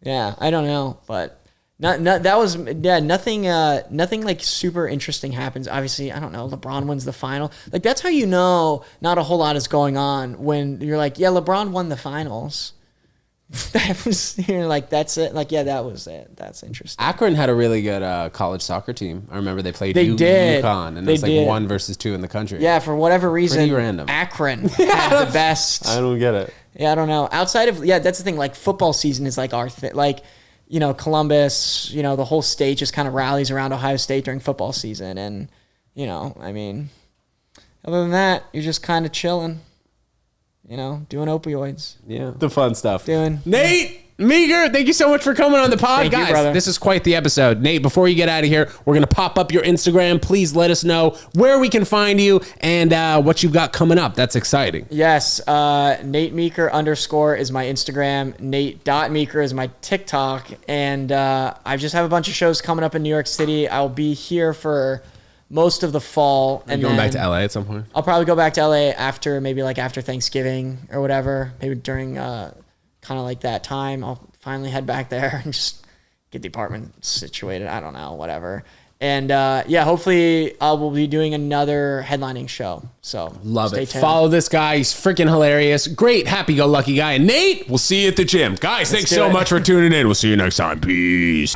I don't know, but nothing like super interesting happens. Obviously, I don't know. LeBron wins the final. Like, that's how you know not a whole lot is going on when you're like, yeah, LeBron won the finals. That was, you're like, that's it. Like, yeah, that was it. That's interesting. Akron had a really good college soccer team. I remember they played UConn, and it's like 1 versus 2 in the country. Yeah, for whatever reason, pretty random. Akron had the best. I don't get it. Yeah, I don't know. Outside of, that's the thing. Like, football season is like our thing. Like, you know, Columbus, you know, the whole state just kind of rallies around Ohio State during football season, and, you know, I mean, other than that, you're just kind of chilling. You know, doing opioids. Yeah. The fun stuff. Nate, Meeker, thank you so much for coming on the pod. Thank you, guys. brother. This is quite the episode. Nate, before you get out of here, we're going to pop up your Instagram. Please let us know where we can find you and what you've got coming up. That's exciting. Yes. Nate Meeker _ is my Instagram. Nate.Meeker is my TikTok. And I just have a bunch of shows coming up in New York City. I'll be here for most of the fall. And going back to LA at some point? I'll probably go back to LA after Thanksgiving or whatever. Maybe during kind of like that time. I'll finally head back there and just get the apartment situated. I don't know, whatever. And hopefully I will be doing another headlining show. So love it. Tuned. Follow this guy. He's freaking hilarious. Great, happy-go-lucky guy. And Nate, we'll see you at the gym. Guys, thanks so much for tuning in. We'll see you next time. Peace.